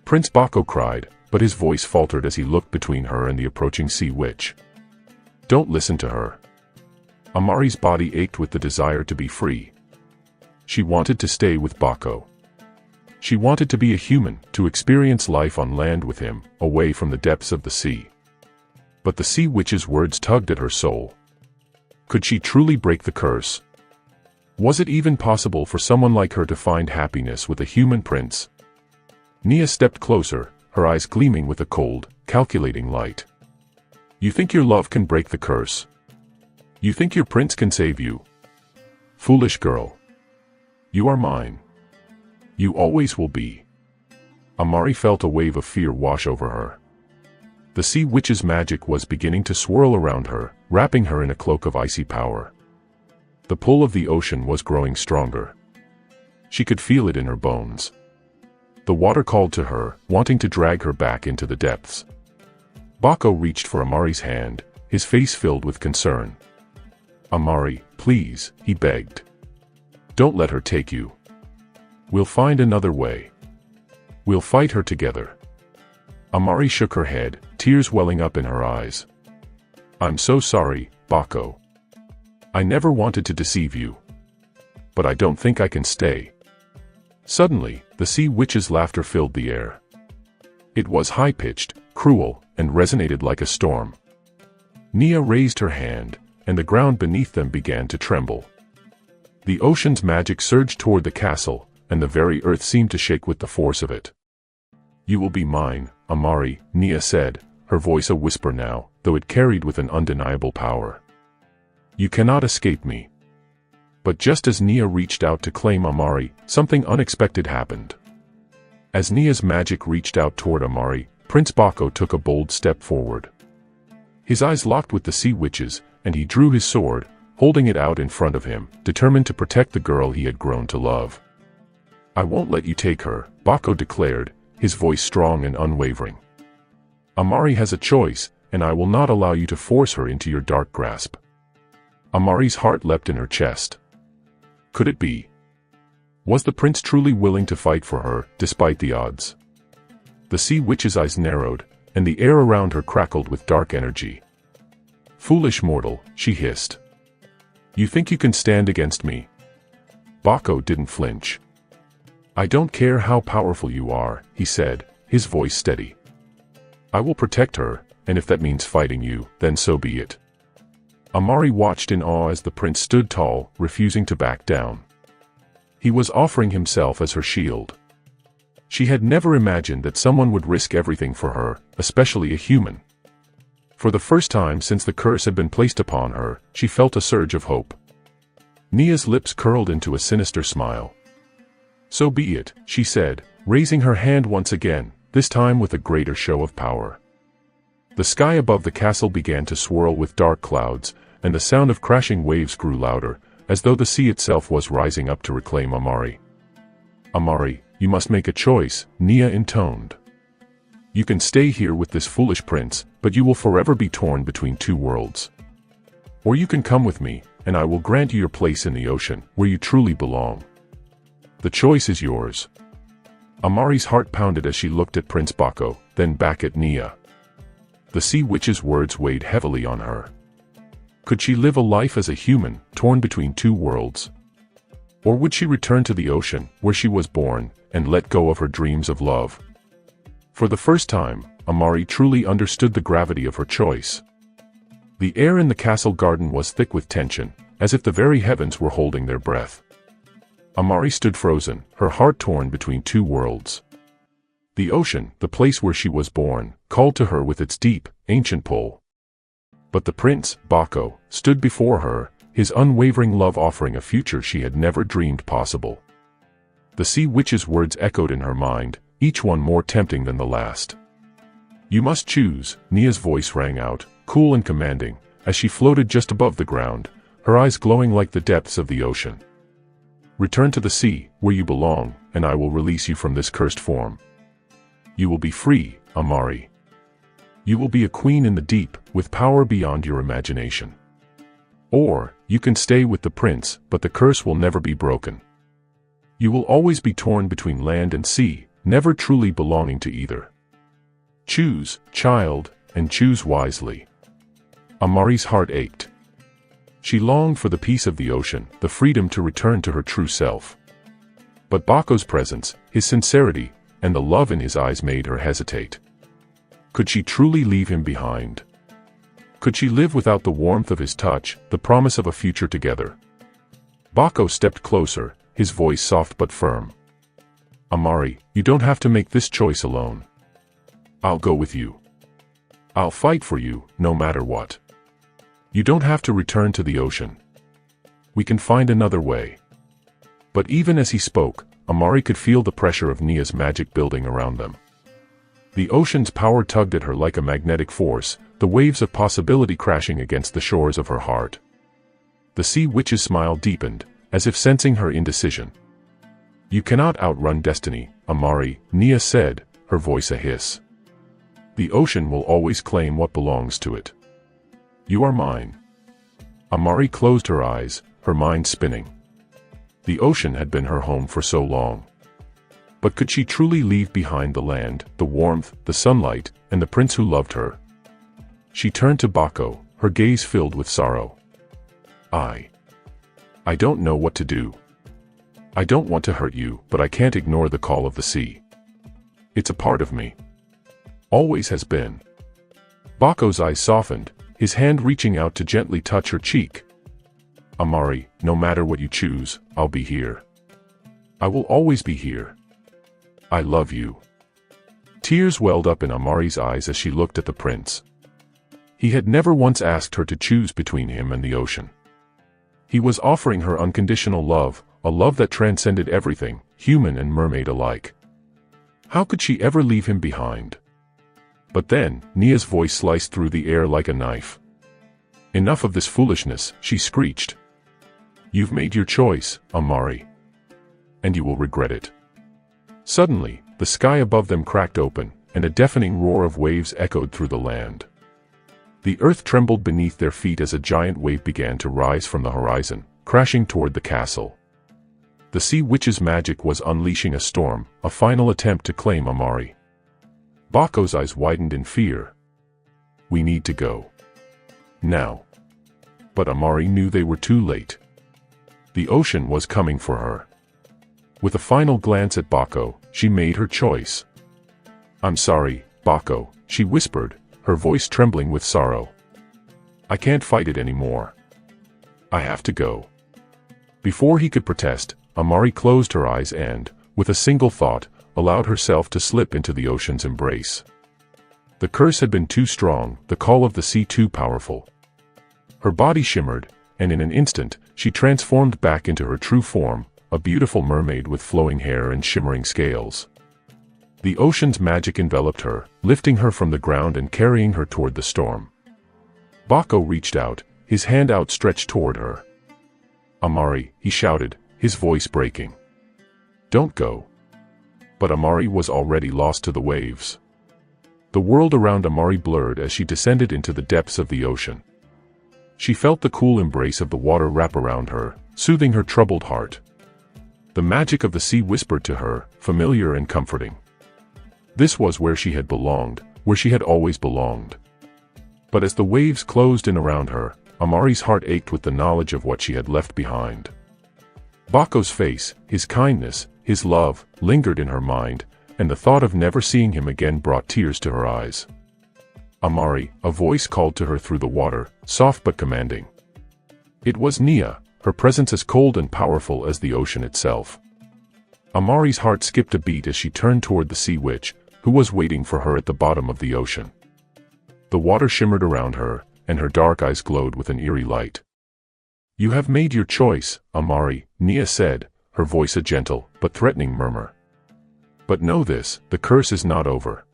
Prince Bako cried, but his voice faltered as he looked between her and the approaching Sea Witch. "Don't listen to her." Amari's body ached with the desire to be free. She wanted to stay with Bako. She wanted to be a human, to experience life on land with him, away from the depths of the sea. But the Sea Witch's words tugged at her soul. Could she truly break the curse? Was it even possible for someone like her to find happiness with a human prince? Nia stepped closer, her eyes gleaming with a cold, calculating light. You think your love can break the curse? You think your prince can save you? Foolish girl. You are mine. You always will be. Amari felt a wave of fear wash over her. The sea witch's magic was beginning to swirl around her, wrapping her in a cloak of icy power. The pull of the ocean was growing stronger. She could feel it in her bones. The water called to her, wanting to drag her back into the depths. Bako reached for Amari's hand, his face filled with concern. Amari, please, he begged. Don't let her take you. We'll find another way. We'll fight her together. Amari shook her head, tears welling up in her eyes. I'm so sorry, Bako. I never wanted to deceive you. But I don't think I can stay. Suddenly, the sea witch's laughter filled the air. It was high-pitched, cruel, and resonated like a storm. Nia raised her hand, and the ground beneath them began to tremble. The ocean's magic surged toward the castle, and the very earth seemed to shake with the force of it. You will be mine, Amari, Nia said, her voice a whisper now, though it carried with an undeniable power. You cannot escape me. But just as Nia reached out to claim Amari, something unexpected happened. As Nia's magic reached out toward Amari, Prince Bako took a bold step forward. His eyes locked with the sea witch's, and he drew his sword, holding it out in front of him, determined to protect the girl he had grown to love. I won't let you take her, Bako declared, his voice strong and unwavering. Amari has a choice, and I will not allow you to force her into your dark grasp. Amari's heart leapt in her chest. Could it be? Was the prince truly willing to fight for her, despite the odds? The sea witch's eyes narrowed, and the air around her crackled with dark energy. Foolish mortal, she hissed. You think you can stand against me? Bako didn't flinch. I don't care how powerful you are, he said, his voice steady. I will protect her, and if that means fighting you, then so be it. Amari watched in awe as the prince stood tall, refusing to back down. He was offering himself as her shield. She had never imagined that someone would risk everything for her, especially a human. For the first time since the curse had been placed upon her, she felt a surge of hope. Nia's lips curled into a sinister smile. So be it, she said, raising her hand once again, this time with a greater show of power. The sky above the castle began to swirl with dark clouds, and the sound of crashing waves grew louder, as though the sea itself was rising up to reclaim Amari. Amari, you must make a choice, Nia intoned. You can stay here with this foolish prince, but you will forever be torn between two worlds. Or you can come with me, and I will grant you your place in the ocean, where you truly belong. The choice is yours. Amari's heart pounded as she looked at Prince Bako, then back at Nia. The sea witch's words weighed heavily on her. Could she live a life as a human, torn between two worlds? Or would she return to the ocean, where she was born, and let go of her dreams of love? For the first time, Amari truly understood the gravity of her choice. The air in the castle garden was thick with tension, as if the very heavens were holding their breath. Amari stood frozen, her heart torn between two worlds. The ocean, the place where she was born, called to her with its deep, ancient pull. But the prince, Bako, stood before her, his unwavering love offering a future she had never dreamed possible. The sea witch's words echoed in her mind, each one more tempting than the last. You must choose, Nia's voice rang out, cool and commanding, as she floated just above the ground, her eyes glowing like the depths of the ocean. Return to the sea, where you belong, and I will release you from this cursed form. You will be free, Amari. You will be a queen in the deep, with power beyond your imagination. Or, you can stay with the prince, but the curse will never be broken. You will always be torn between land and sea, never truly belonging to either. Choose, child, and choose wisely. Amari's heart ached. She longed for the peace of the ocean, the freedom to return to her true self. But Bako's presence, his sincerity, and the love in his eyes made her hesitate. Could she truly leave him behind? Could she live without the warmth of his touch, the promise of a future together? Bako stepped closer, his voice soft but firm. Amari, you don't have to make this choice alone. I'll go with you. I'll fight for you, no matter what. You don't have to return to the ocean. We can find another way." But even as he spoke, Amari could feel the pressure of Nia's magic building around them. The ocean's power tugged at her like a magnetic force, the waves of possibility crashing against the shores of her heart. The sea witch's smile deepened, as if sensing her indecision. "You cannot outrun destiny, Amari," Nia said, her voice a hiss. "The ocean will always claim what belongs to it. You are mine." Amari closed her eyes, her mind spinning. The ocean had been her home for so long. But could she truly leave behind the land, the warmth, the sunlight, and the prince who loved her? She turned to Bako, her gaze filled with sorrow. I don't know what to do. I don't want to hurt you, but I can't ignore the call of the sea. It's a part of me. Always has been." Bako's eyes softened, his hand reaching out to gently touch her cheek. "Amari, no matter what you choose, I'll be here. I will always be here. I love you." Tears welled up in Amari's eyes as she looked at the prince. He had never once asked her to choose between him and the ocean. He was offering her unconditional love, a love that transcended everything, human and mermaid alike. How could she ever leave him behind? But then, Nia's voice sliced through the air like a knife. "Enough of this foolishness," she screeched. "You've made your choice, Amari. And you will regret it." Suddenly, the sky above them cracked open, and a deafening roar of waves echoed through the land. The earth trembled beneath their feet as a giant wave began to rise from the horizon, crashing toward the castle. The sea witch's magic was unleashing a storm, a final attempt to claim Amari. Bako's eyes widened in fear. "We need to go. Now." But Amari knew they were too late. The ocean was coming for her. With a final glance at Bako, she made her choice. "I'm sorry, Bako," she whispered, her voice trembling with sorrow. "I can't fight it anymore. I have to go." Before he could protest, Amari closed her eyes and, with a single thought, allowed herself to slip into the ocean's embrace. The curse had been too strong, the call of the sea too powerful. Her body shimmered, and in an instant, she transformed back into her true form, a beautiful mermaid with flowing hair and shimmering scales. The ocean's magic enveloped her, lifting her from the ground and carrying her toward the storm. Bako reached out, his hand outstretched toward her. "Amari," he shouted, his voice breaking. "Don't go." But Amari was already lost to the waves. The world around Amari blurred as she descended into the depths of the ocean. She felt the cool embrace of the water wrap around her, soothing her troubled heart. The magic of the sea whispered to her, familiar and comforting. This was where she had belonged, where she had always belonged. But as the waves closed in around her, Amari's heart ached with the knowledge of what she had left behind. Bako's face, his kindness, his love, lingered in her mind, and the thought of never seeing him again brought tears to her eyes. "Amari," a voice called to her through the water, soft but commanding. It was Nia, her presence as cold and powerful as the ocean itself. Amari's heart skipped a beat as she turned toward the sea witch, who was waiting for her at the bottom of the ocean. The water shimmered around her, and her dark eyes glowed with an eerie light. "You have made your choice, Amari," Nia said, her voice a gentle but threatening murmur. "But know this, the curse is not over.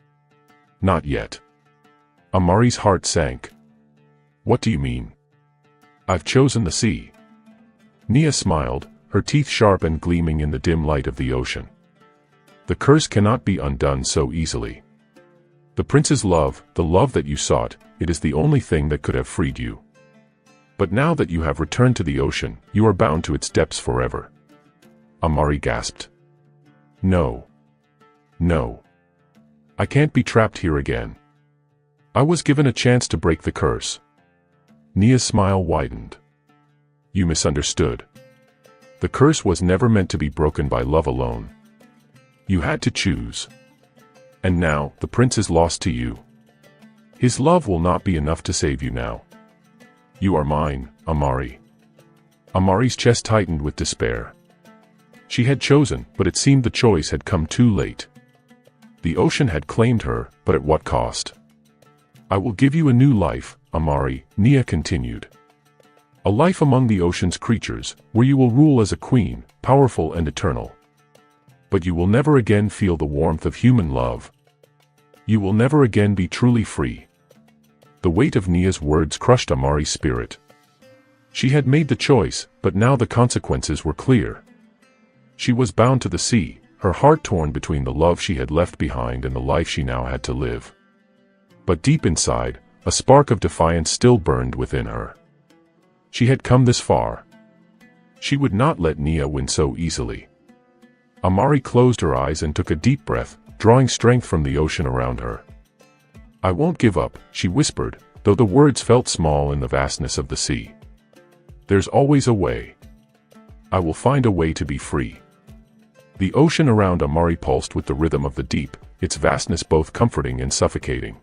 Not yet." Amari's heart sank. "What do you mean?" "I've chosen the sea." Nia smiled, her teeth sharp and gleaming in the dim light of the ocean. "The curse cannot be undone so easily. The prince's love, the love that you sought, it is the only thing that could have freed you. But now that you have returned to the ocean, you are bound to its depths forever." Amari gasped. No. No. I can't be trapped here again. I was given a chance to break the curse." Nia's smile widened. "You misunderstood. The curse was never meant to be broken by love alone. You had to choose. And now, the prince is lost to you. His love will not be enough to save you now. You are mine, Amari." Amari's chest tightened with despair. She had chosen, but it seemed the choice had come too late. The ocean had claimed her, but at what cost? I will give you a new life, Amari, Nia continued. A life among the ocean's creatures, where you will rule as a queen, powerful and eternal. But you will never again feel the warmth of human love. You will never again be truly free. The weight of Nia's words crushed Amari's spirit. She had made the choice, but now the consequences were clear. She was bound to the sea, her heart torn between the love she had left behind and the life she now had to live. But deep inside, a spark of defiance still burned within her. She had come this far. She would not let Nia win so easily. Amari closed her eyes and took a deep breath, drawing strength from the ocean around her. I won't give up, she whispered, though the words felt small in the vastness of the sea. There's always a way. I will find a way to be free. The ocean around Amari pulsed with the rhythm of the deep, its vastness both comforting and suffocating.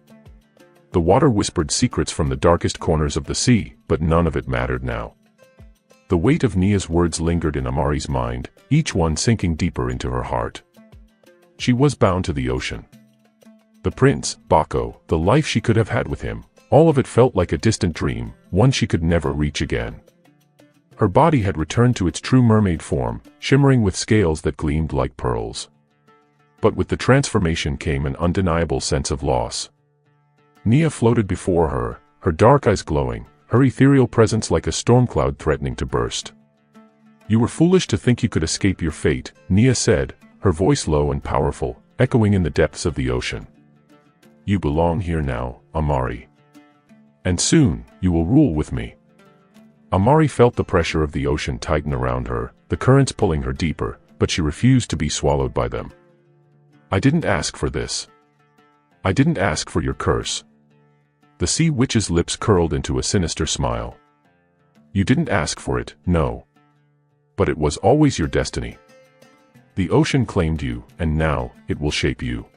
The water whispered secrets from the darkest corners of the sea, but none of it mattered now. The weight of Nia's words lingered in Amari's mind, each one sinking deeper into her heart. She was bound to the ocean. The prince, Baco, the life she could have had with him, all of it felt like a distant dream, one she could never reach again. Her body had returned to its true mermaid form, shimmering with scales that gleamed like pearls. But with the transformation came an undeniable sense of loss. Nia floated before her, her dark eyes glowing, her ethereal presence like a storm cloud threatening to burst. You were foolish to think you could escape your fate, Nia said, her voice low and powerful, echoing in the depths of the ocean. You belong here now, Amari. And soon, you will rule with me. Amari felt the pressure of the ocean tighten around her, the currents pulling her deeper, but she refused to be swallowed by them. I didn't ask for this. I didn't ask for your curse. The sea witch's lips curled into a sinister smile. You didn't ask for it, no. But it was always your destiny. The ocean claimed you, and now, it will shape you.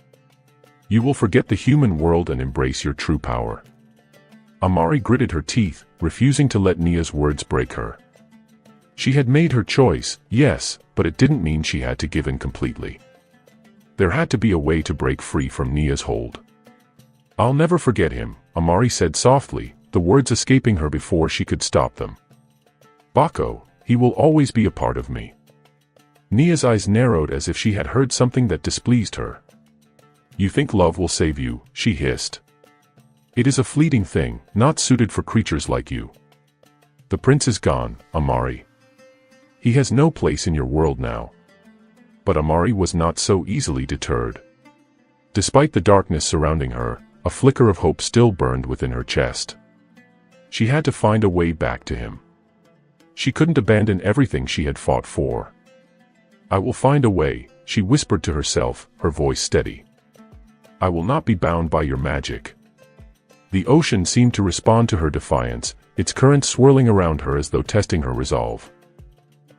You will forget the human world and embrace your true power. Amari gritted her teeth, refusing to let Nia's words break her. She had made her choice, yes, but it didn't mean she had to give in completely. There had to be a way to break free from Nia's hold. I'll never forget him, Amari said softly, the words escaping her before she could stop them. Baco, he will always be a part of me. Nia's eyes narrowed as if she had heard something that displeased her. You think love will save you, she hissed. It is a fleeting thing, not suited for creatures like you. The prince is gone, Amari. He has no place in your world now. But Amari was not so easily deterred. Despite the darkness surrounding her, a flicker of hope still burned within her chest. She had to find a way back to him. She couldn't abandon everything she had fought for. I will find a way, she whispered to herself, her voice steady. I will not be bound by your magic. The ocean seemed to respond to her defiance, its currents swirling around her as though testing her resolve.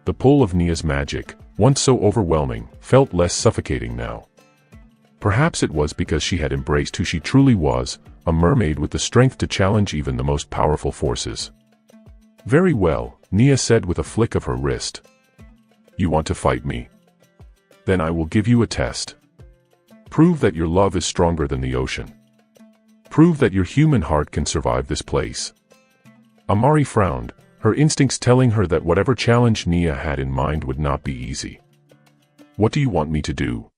The pull of Nia's magic, once so overwhelming, felt less suffocating now. Perhaps it was because she had embraced who she truly was, a mermaid with the strength to challenge even the most powerful forces. Very well, Nia said with a flick of her wrist. You want to fight me? Then I will give you a test. Prove that your love is stronger than the ocean. Prove that your human heart can survive this place. Amari frowned, her instincts telling her that whatever challenge Nia had in mind would not be easy. What do you want me to do?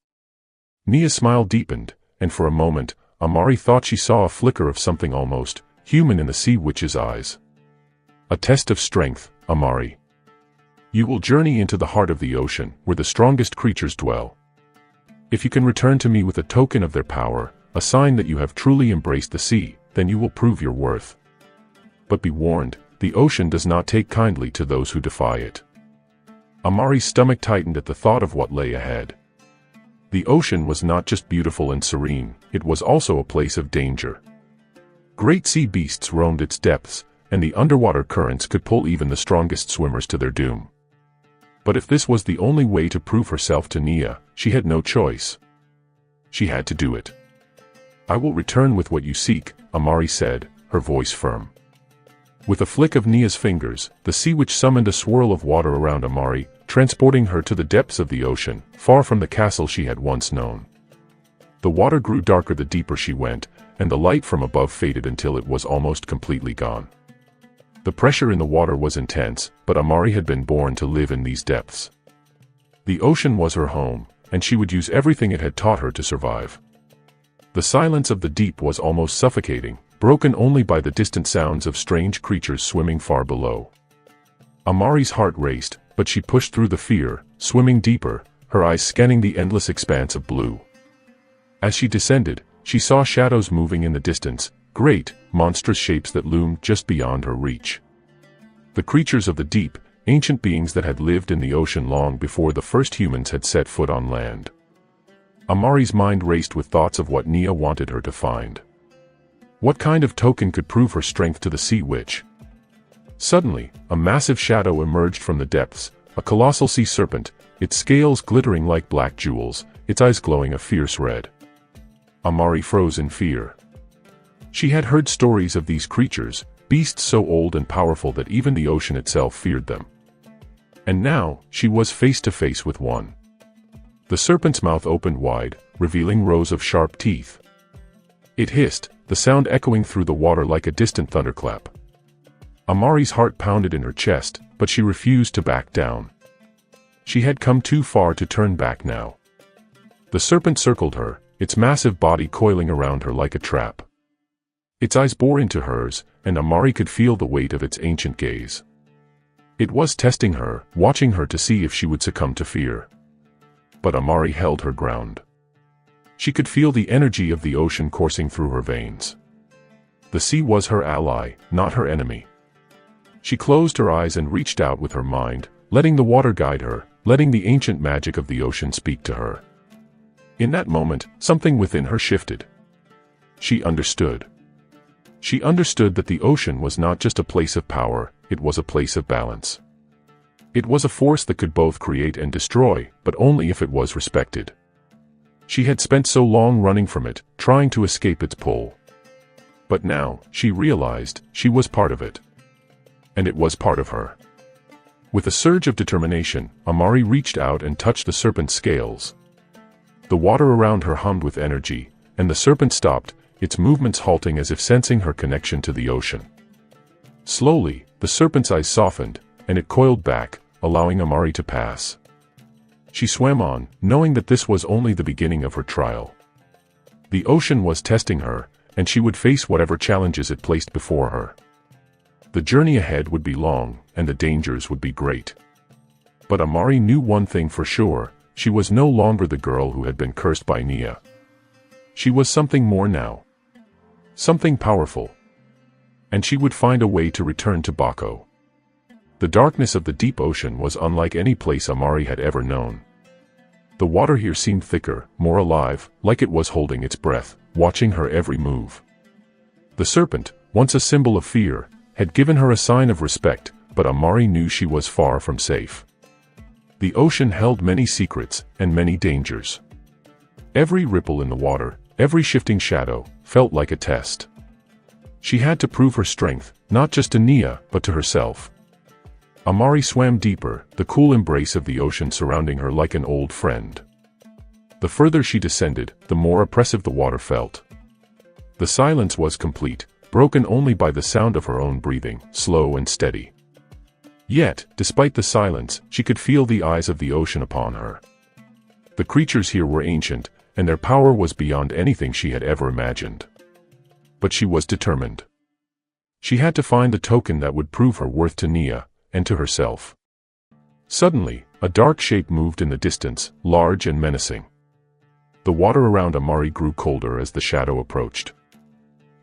Nia's smile deepened, and for a moment, Amari thought she saw a flicker of something almost human in the sea witch's eyes. A test of strength, Amari. You will journey into the heart of the ocean, where the strongest creatures dwell. If you can return to me with a token of their power, a sign that you have truly embraced the sea, then you will prove your worth. But be warned, the ocean does not take kindly to those who defy it. Amari's stomach tightened at the thought of what lay ahead. The ocean was not just beautiful and serene, it was also a place of danger. Great sea beasts roamed its depths, and the underwater currents could pull even the strongest swimmers to their doom. But if this was the only way to prove herself to Nia, she had no choice. She had to do it. I will return with what you seek, Amari said, her voice firm. With a flick of Nia's fingers, the sea witch summoned a swirl of water around Amari, transporting her to the depths of the ocean, far from the castle she had once known. The water grew darker the deeper she went, and the light from above faded until it was almost completely gone. The pressure in the water was intense, but Amari had been born to live in these depths. The ocean was her home, and she would use everything it had taught her to survive. The silence of the deep was almost suffocating, broken only by the distant sounds of strange creatures swimming far below. Amari's heart raced, but she pushed through the fear, swimming deeper, her eyes scanning the endless expanse of blue. As she descended, she saw shadows moving in the distance, great, monstrous shapes that loomed just beyond her reach. The creatures of the deep, ancient beings that had lived in the ocean long before the first humans had set foot on land. Amari's mind raced with thoughts of what Nia wanted her to find. What kind of token could prove her strength to the sea witch? Suddenly, a massive shadow emerged from the depths, a colossal sea serpent, its scales glittering like black jewels, its eyes glowing a fierce red. Amari froze in fear. She had heard stories of these creatures, beasts so old and powerful that even the ocean itself feared them. And now, she was face to face with one. The serpent's mouth opened wide, revealing rows of sharp teeth. It hissed, the sound echoing through the water like a distant thunderclap. Amari's heart pounded in her chest, but she refused to back down. She had come too far to turn back now. The serpent circled her, its massive body coiling around her like a trap. Its eyes bore into hers, and Amari could feel the weight of its ancient gaze. It was testing her, watching her to see if she would succumb to fear. But Amari held her ground. She could feel the energy of the ocean coursing through her veins. The sea was her ally, not her enemy. She closed her eyes and reached out with her mind, letting the water guide her, letting the ancient magic of the ocean speak to her. In that moment, something within her shifted. She understood. She understood that the ocean was not just a place of power, it was a place of balance. It was a force that could both create and destroy, but only if it was respected. She had spent so long running from it, trying to escape its pull. But now, she realized, she was part of it. And it was part of her. With a surge of determination, Amari reached out and touched the serpent's scales. The water around her hummed with energy, and the serpent stopped, its movements halting as if sensing her connection to the ocean. Slowly, the serpent's eyes softened, and it coiled back, allowing Amari to pass. She swam on, knowing that this was only the beginning of her trial. The ocean was testing her, and she would face whatever challenges it placed before her. The journey ahead would be long, and the dangers would be great. But Amari knew one thing for sure, she was no longer the girl who had been cursed by Nia. She was something more now. Something powerful. And she would find a way to return to Baco. The darkness of the deep ocean was unlike any place Amari had ever known. The water here seemed thicker, more alive, like it was holding its breath, watching her every move. The serpent, once a symbol of fear, had given her a sign of respect, but Amari knew she was far from safe. The ocean held many secrets, and many dangers. Every ripple in the water, every shifting shadow, felt like a test. She had to prove her strength, not just to Nia, but to herself. Amari swam deeper, the cool embrace of the ocean surrounding her like an old friend. The further she descended, the more oppressive the water felt. The silence was complete, broken only by the sound of her own breathing, slow and steady. Yet, despite the silence, she could feel the eyes of the ocean upon her. The creatures here were ancient, and their power was beyond anything she had ever imagined. But she was determined. She had to find the token that would prove her worth to Nia, and to herself. Suddenly, a dark shape moved in the distance, large and menacing. The water around Amari grew colder as the shadow approached.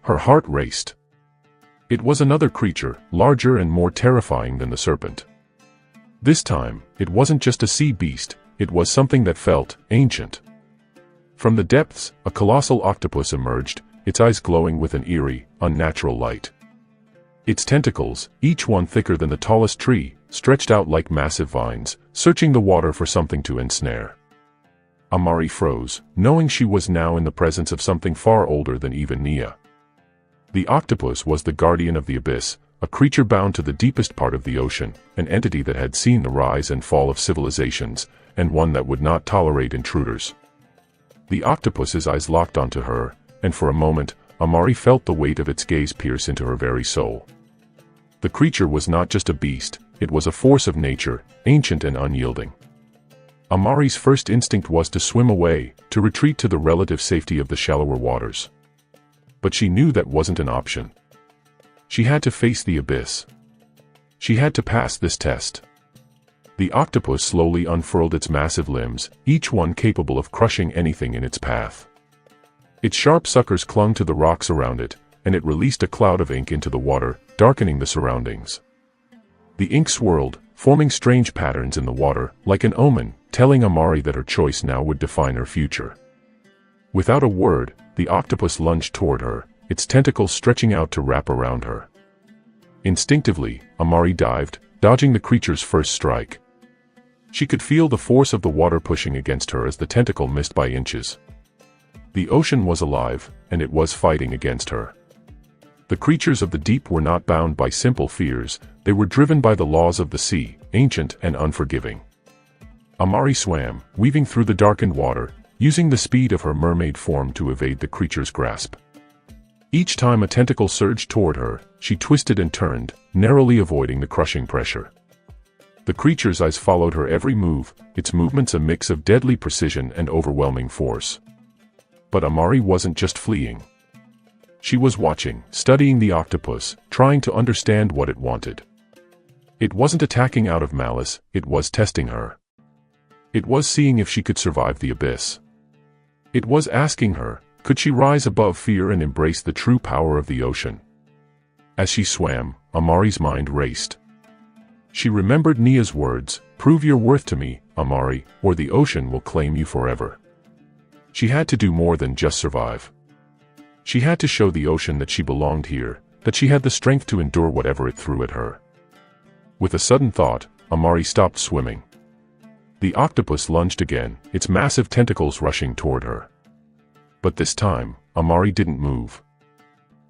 Her heart raced. It was another creature, larger and more terrifying than the serpent. This time, it wasn't just a sea beast, it was something that felt ancient. From the depths, a colossal octopus emerged, its eyes glowing with an eerie, unnatural light. Its tentacles, each one thicker than the tallest tree, stretched out like massive vines, searching the water for something to ensnare. Amari froze, knowing she was now in the presence of something far older than even Nia. The octopus was the guardian of the abyss, a creature bound to the deepest part of the ocean, an entity that had seen the rise and fall of civilizations, and one that would not tolerate intruders. The octopus's eyes locked onto her, and for a moment, Amari felt the weight of its gaze pierce into her very soul. The creature was not just a beast, it was a force of nature, ancient and unyielding. Amari's first instinct was to swim away, to retreat to the relative safety of the shallower waters. But she knew that wasn't an option. She had to face the abyss. She had to pass this test. The octopus slowly unfurled its massive limbs, each one capable of crushing anything in its path. Its sharp suckers clung to the rocks around it, and it released a cloud of ink into the water, darkening the surroundings. The ink swirled, forming strange patterns in the water, like an omen, telling Amari that her choice now would define her future. Without a word, the octopus lunged toward her, its tentacles stretching out to wrap around her. Instinctively, Amari dived, dodging the creature's first strike. She could feel the force of the water pushing against her as the tentacle missed by inches. The ocean was alive, and it was fighting against her. The creatures of the deep were not bound by simple fears, they were driven by the laws of the sea, ancient and unforgiving. Amari swam, weaving through the darkened water, using the speed of her mermaid form to evade the creature's grasp. Each time a tentacle surged toward her, she twisted and turned, narrowly avoiding the crushing pressure. The creature's eyes followed her every move, its movements a mix of deadly precision and overwhelming force. But Amari wasn't just fleeing. She was watching, studying the octopus, trying to understand what it wanted. It wasn't attacking out of malice, it was testing her. It was seeing if she could survive the abyss. It was asking her, could she rise above fear and embrace the true power of the ocean? As she swam, Amari's mind raced. She remembered Nia's words, "Prove your worth to me, Amari, or the ocean will claim you forever." She had to do more than just survive. She had to show the ocean that she belonged here, that she had the strength to endure whatever it threw at her. With a sudden thought, Amari stopped swimming. The octopus lunged again, its massive tentacles rushing toward her. But this time, Amari didn't move.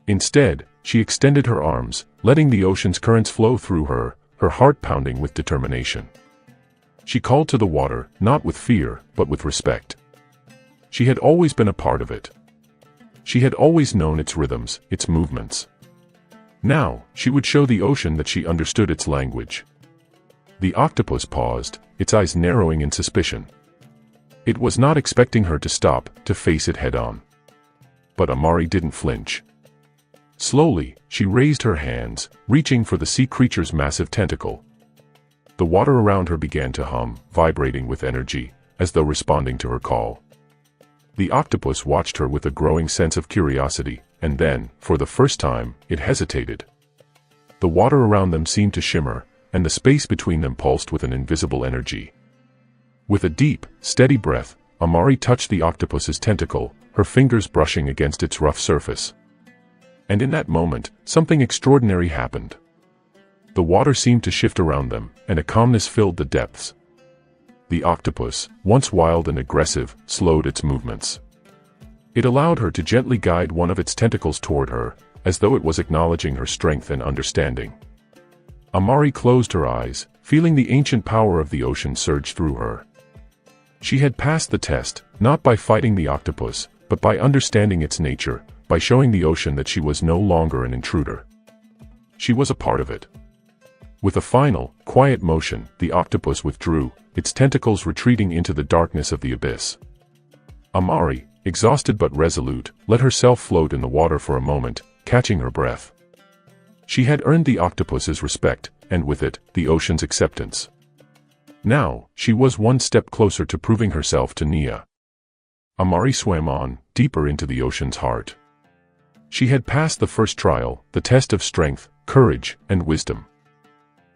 Instead, she extended her arms, letting the ocean's currents flow through her, her heart pounding with determination. She called to the water, not with fear, but with respect. She had always been a part of it. She had always known its rhythms, its movements. Now, she would show the ocean that she understood its language. The octopus paused, its eyes narrowing in suspicion. It was not expecting her to stop, to face it head-on. But Amari didn't flinch. Slowly, she raised her hands, reaching for the sea creature's massive tentacle. The water around her began to hum, vibrating with energy, as though responding to her call. The octopus watched her with a growing sense of curiosity, and then, for the first time, it hesitated. The water around them seemed to shimmer, and the space between them pulsed with an invisible energy. With a deep, steady breath, Amari touched the octopus's tentacle, her fingers brushing against its rough surface. And in that moment, something extraordinary happened. The water seemed to shift around them, and a calmness filled the depths. The octopus, once wild and aggressive, slowed its movements. It allowed her to gently guide one of its tentacles toward her, as though it was acknowledging her strength and understanding. Amari closed her eyes, feeling the ancient power of the ocean surge through her. She had passed the test, not by fighting the octopus, but by understanding its nature, by showing the ocean that she was no longer an intruder. She was a part of it. With a final, quiet motion, the octopus withdrew, its tentacles retreating into the darkness of the abyss. Amari, exhausted but resolute, let herself float in the water for a moment, catching her breath. She had earned the octopus's respect, and with it, the ocean's acceptance. Now, she was one step closer to proving herself to Nia. Amari swam on, deeper into the ocean's heart. She had passed the first trial, the test of strength, courage, and wisdom.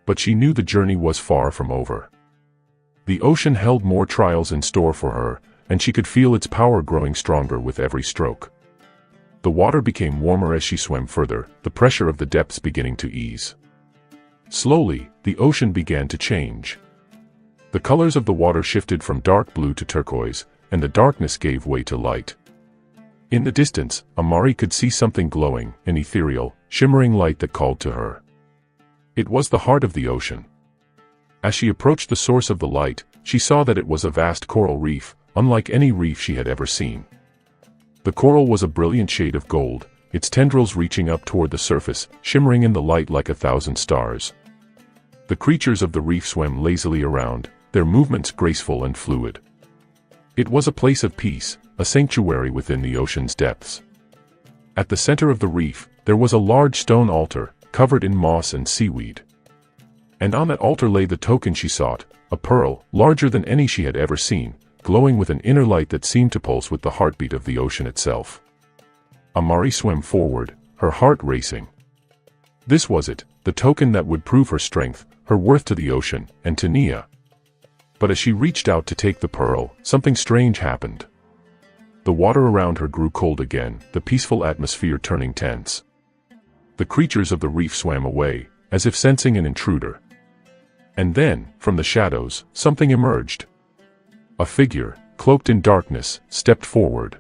But she knew the journey was far from over. The ocean held more trials in store for her, and she could feel its power growing stronger with every stroke. The water became warmer as she swam further, the pressure of the depths beginning to ease. Slowly, the ocean began to change. The colors of the water shifted from dark blue to turquoise, and the darkness gave way to light. In the distance, Amari could see something glowing, an ethereal, shimmering light that called to her. It was the heart of the ocean. As she approached the source of the light, she saw that it was a vast coral reef, unlike any reef she had ever seen. The coral was a brilliant shade of gold, its tendrils reaching up toward the surface, shimmering in the light like 1,000 stars. The creatures of the reef swam lazily around, their movements graceful and fluid. It was a place of peace, a sanctuary within the ocean's depths. At the center of the reef, there was a large stone altar, covered in moss and seaweed. And on that altar lay the token she sought, a pearl, larger than any she had ever seen, glowing with an inner light that seemed to pulse with the heartbeat of the ocean itself. Amari swam forward, her heart racing. This was it, the token that would prove her strength, her worth to the ocean, and to Nia. But as she reached out to take the pearl, something strange happened. The water around her grew cold again, the peaceful atmosphere turning tense. The creatures of the reef swam away, as if sensing an intruder. And then, from the shadows, something emerged. A figure, cloaked in darkness, stepped forward.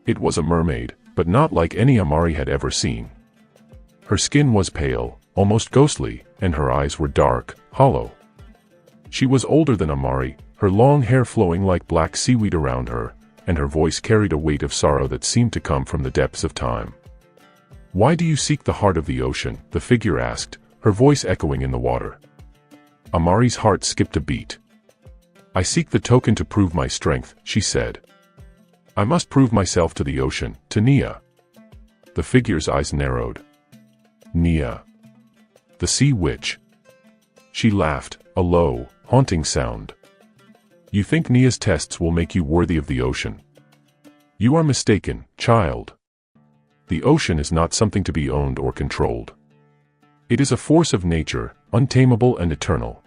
It was a mermaid, but not like any Amari had ever seen. Her skin was pale, almost ghostly, and her eyes were dark, hollow. She was older than Amari, her long hair flowing like black seaweed around her, and her voice carried a weight of sorrow that seemed to come from the depths of time. "Why do you seek the heart of the ocean?" the figure asked, her voice echoing in the water. Amari's heart skipped a beat. "I seek the token to prove my strength," she said. "I must prove myself to the ocean, to Nia." The figure's eyes narrowed. "Nia. The sea witch." She laughed, a low, haunting sound. "You think Nia's tests will make you worthy of the ocean? You are mistaken, child. The ocean is not something to be owned or controlled. It is a force of nature, untamable and eternal."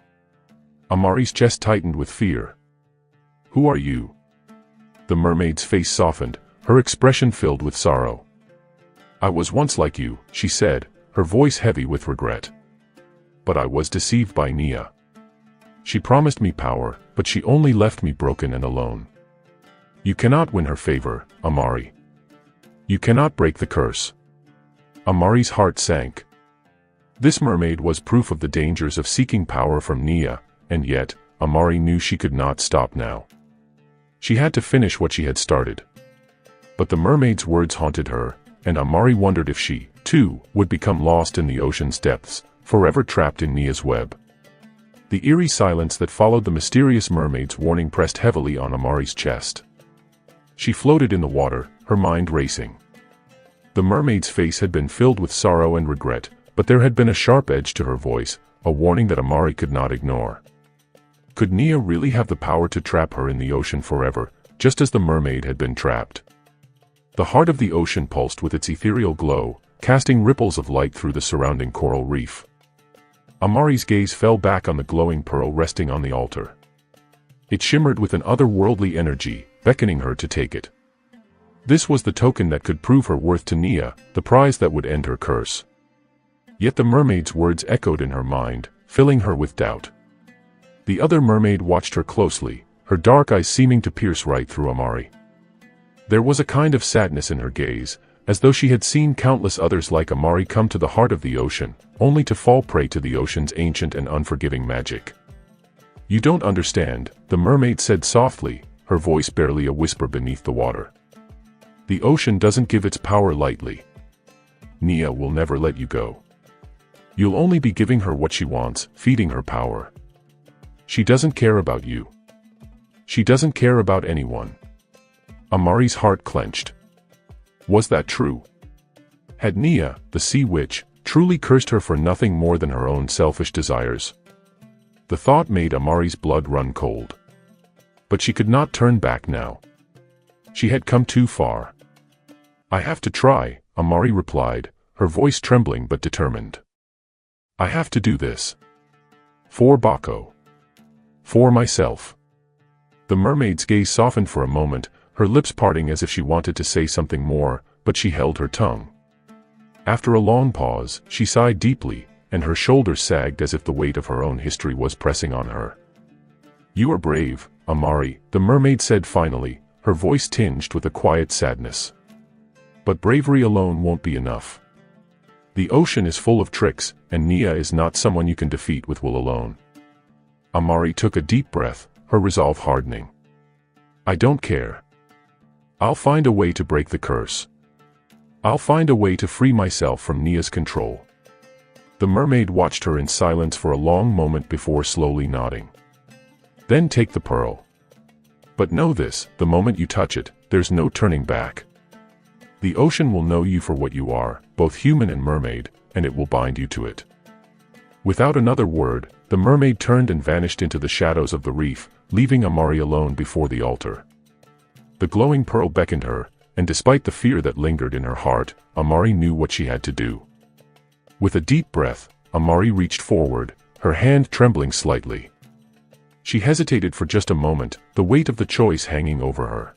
Amari's chest tightened with fear. "Who are you?" The mermaid's face softened, her expression filled with sorrow. "I was once like you," she said, her voice heavy with regret. "But I was deceived by Nia. She promised me power, but she only left me broken and alone. You cannot win her favor, Amari. You cannot break the curse." Amari's heart sank. This mermaid was proof of the dangers of seeking power from Nia, and yet, Amari knew she could not stop now. She had to finish what she had started. But the mermaid's words haunted her, and Amari wondered if she, too, would become lost in the ocean's depths, forever trapped in Nia's web. The eerie silence that followed the mysterious mermaid's warning pressed heavily on Amari's chest. She floated in the water, her mind racing. The mermaid's face had been filled with sorrow and regret, but there had been a sharp edge to her voice, a warning that Amari could not ignore. Could Nia really have the power to trap her in the ocean forever, just as the mermaid had been trapped? The heart of the ocean pulsed with its ethereal glow, casting ripples of light through the surrounding coral reef. Amari's gaze fell back on the glowing pearl resting on the altar. It shimmered with an otherworldly energy, beckoning her to take it. This was the token that could prove her worth to Nia, the prize that would end her curse. Yet the mermaid's words echoed in her mind, filling her with doubt. The other mermaid watched her closely, her dark eyes seeming to pierce right through Amari. There was a kind of sadness in her gaze, as though she had seen countless others like Amari come to the heart of the ocean, only to fall prey to the ocean's ancient and unforgiving magic. "You don't understand," the mermaid said softly, her voice barely a whisper beneath the water. "The ocean doesn't give its power lightly. Nia will never let you go. You'll only be giving her what she wants, feeding her power. She doesn't care about you. She doesn't care about anyone." Amari's heart clenched. Was that true? Had Nia, the sea witch, truly cursed her for nothing more than her own selfish desires? The thought made Amari's blood run cold. But she could not turn back now. She had come too far. "I have to try," Amari replied, her voice trembling but determined. "I have to do this. For Bako. For myself." The mermaid's gaze softened for a moment, her lips parting as if she wanted to say something more, but she held her tongue. After a long pause, she sighed deeply, and her shoulders sagged as if the weight of her own history was pressing on her. "You are brave, Amari," the mermaid said finally, her voice tinged with a quiet sadness. "But bravery alone won't be enough. The ocean is full of tricks, and Nia is not someone you can defeat with will alone." Amari took a deep breath, her resolve hardening. "I don't care. I'll find a way to break the curse. I'll find a way to free myself from Nia's control." The mermaid watched her in silence for a long moment before slowly nodding. "Then take the pearl. But know this, the moment you touch it, there's no turning back. The ocean will know you for what you are, both human and mermaid, and it will bind you to it." Without another word, the mermaid turned and vanished into the shadows of the reef, leaving Amari alone before the altar. The glowing pearl beckoned her, and despite the fear that lingered in her heart, Amari knew what she had to do. With a deep breath, Amari reached forward, her hand trembling slightly. She hesitated for just a moment, the weight of the choice hanging over her.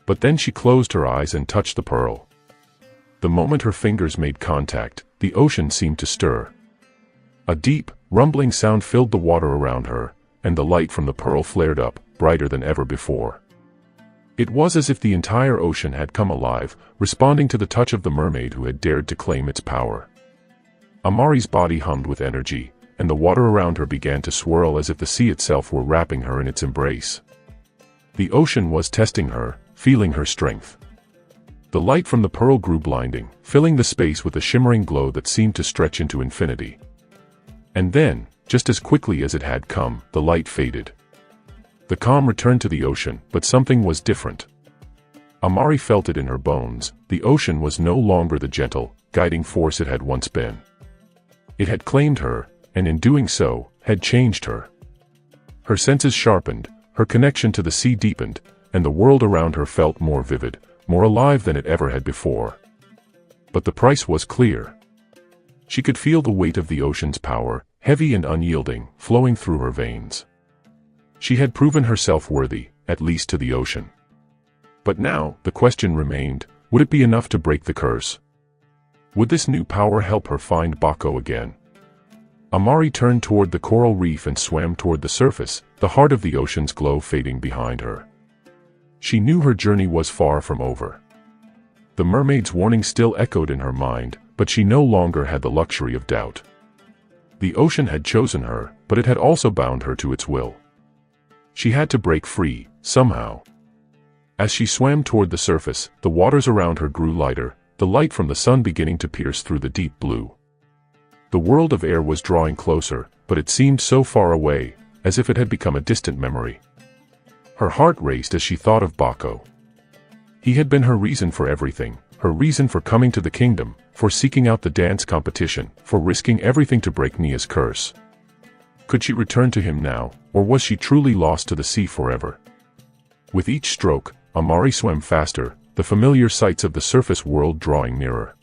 But then she closed her eyes and touched the pearl. The moment her fingers made contact, the ocean seemed to stir. A deep, rumbling sound filled the water around her, and the light from the pearl flared up, brighter than ever before. It was as if the entire ocean had come alive, responding to the touch of the mermaid who had dared to claim its power. Amari's body hummed with energy, and the water around her began to swirl as if the sea itself were wrapping her in its embrace. The ocean was testing her, feeling her strength. The light from the pearl grew blinding, filling the space with a shimmering glow that seemed to stretch into infinity. And then, just as quickly as it had come, the light faded. The calm returned to the ocean, but something was different. Amari felt it in her bones. The ocean was no longer the gentle, guiding force it had once been. It had claimed her, and in doing so, had changed her. Her senses sharpened, her connection to the sea deepened, and the world around her felt more vivid, more alive than it ever had before. But the price was clear. She could feel the weight of the ocean's power, heavy and unyielding, flowing through her veins. She had proven herself worthy, at least to the ocean. But now, the question remained, would it be enough to break the curse? Would this new power help her find Bako again? Amari turned toward the coral reef and swam toward the surface, the heart of the ocean's glow fading behind her. She knew her journey was far from over. The mermaid's warning still echoed in her mind, but she no longer had the luxury of doubt. The ocean had chosen her, but it had also bound her to its will. She had to break free, somehow. As she swam toward the surface, the waters around her grew lighter, the light from the sun beginning to pierce through the deep blue. The world of air was drawing closer, but it seemed so far away, as if it had become a distant memory. Her heart raced as she thought of Bako. He had been her reason for everything, her reason for coming to the kingdom, for seeking out the dance competition, for risking everything to break Nia's curse. Could she return to him now, or was she truly lost to the sea forever? With each stroke, Amari swam faster, the familiar sights of the surface world drawing nearer.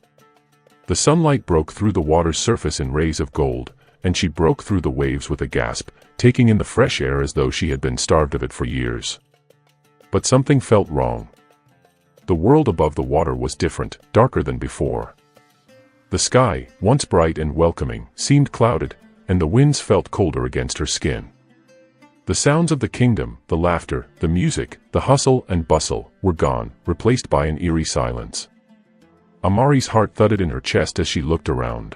The sunlight broke through the water's surface in rays of gold, and she broke through the waves with a gasp, taking in the fresh air as though she had been starved of it for years. But something felt wrong. The world above the water was different, darker than before. The sky, once bright and welcoming, seemed clouded, and the winds felt colder against her skin. The sounds of the kingdom, the laughter, the music, the hustle and bustle, were gone, replaced by an eerie silence. Amari's heart thudded in her chest as she looked around.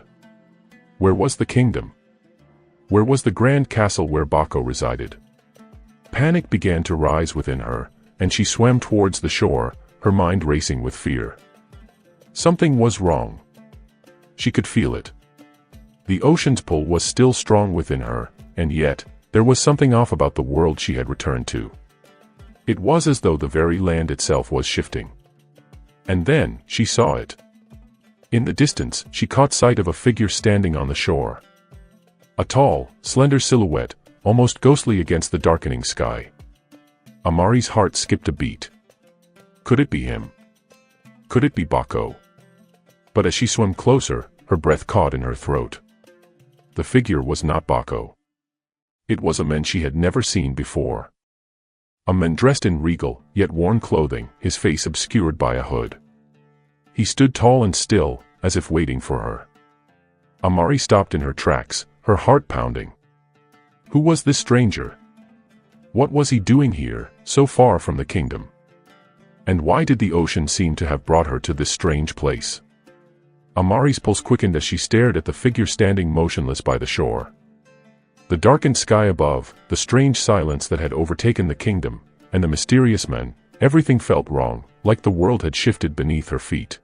Where was the kingdom? Where was the grand castle where Bako resided? Panic began to rise within her, and she swam towards the shore, her mind racing with fear. Something was wrong. She could feel it. The ocean's pull was still strong within her, and yet, there was something off about the world she had returned to. It was as though the very land itself was shifting. And then, she saw it. In the distance, she caught sight of a figure standing on the shore. A tall, slender silhouette, almost ghostly against the darkening sky. Amari's heart skipped a beat. Could it be him? Could it be Bako? But as she swam closer, her breath caught in her throat. The figure was not Bako. It was a man she had never seen before. A man dressed in regal, yet worn clothing, his face obscured by a hood. He stood tall and still, as if waiting for her. Amari stopped in her tracks, her heart pounding. Who was this stranger? What was he doing here, so far from the kingdom? And why did the ocean seem to have brought her to this strange place? Amari's pulse quickened as she stared at the figure standing motionless by the shore. The darkened sky above, the strange silence that had overtaken the kingdom, and the mysterious men, everything felt wrong, like the world had shifted beneath her feet.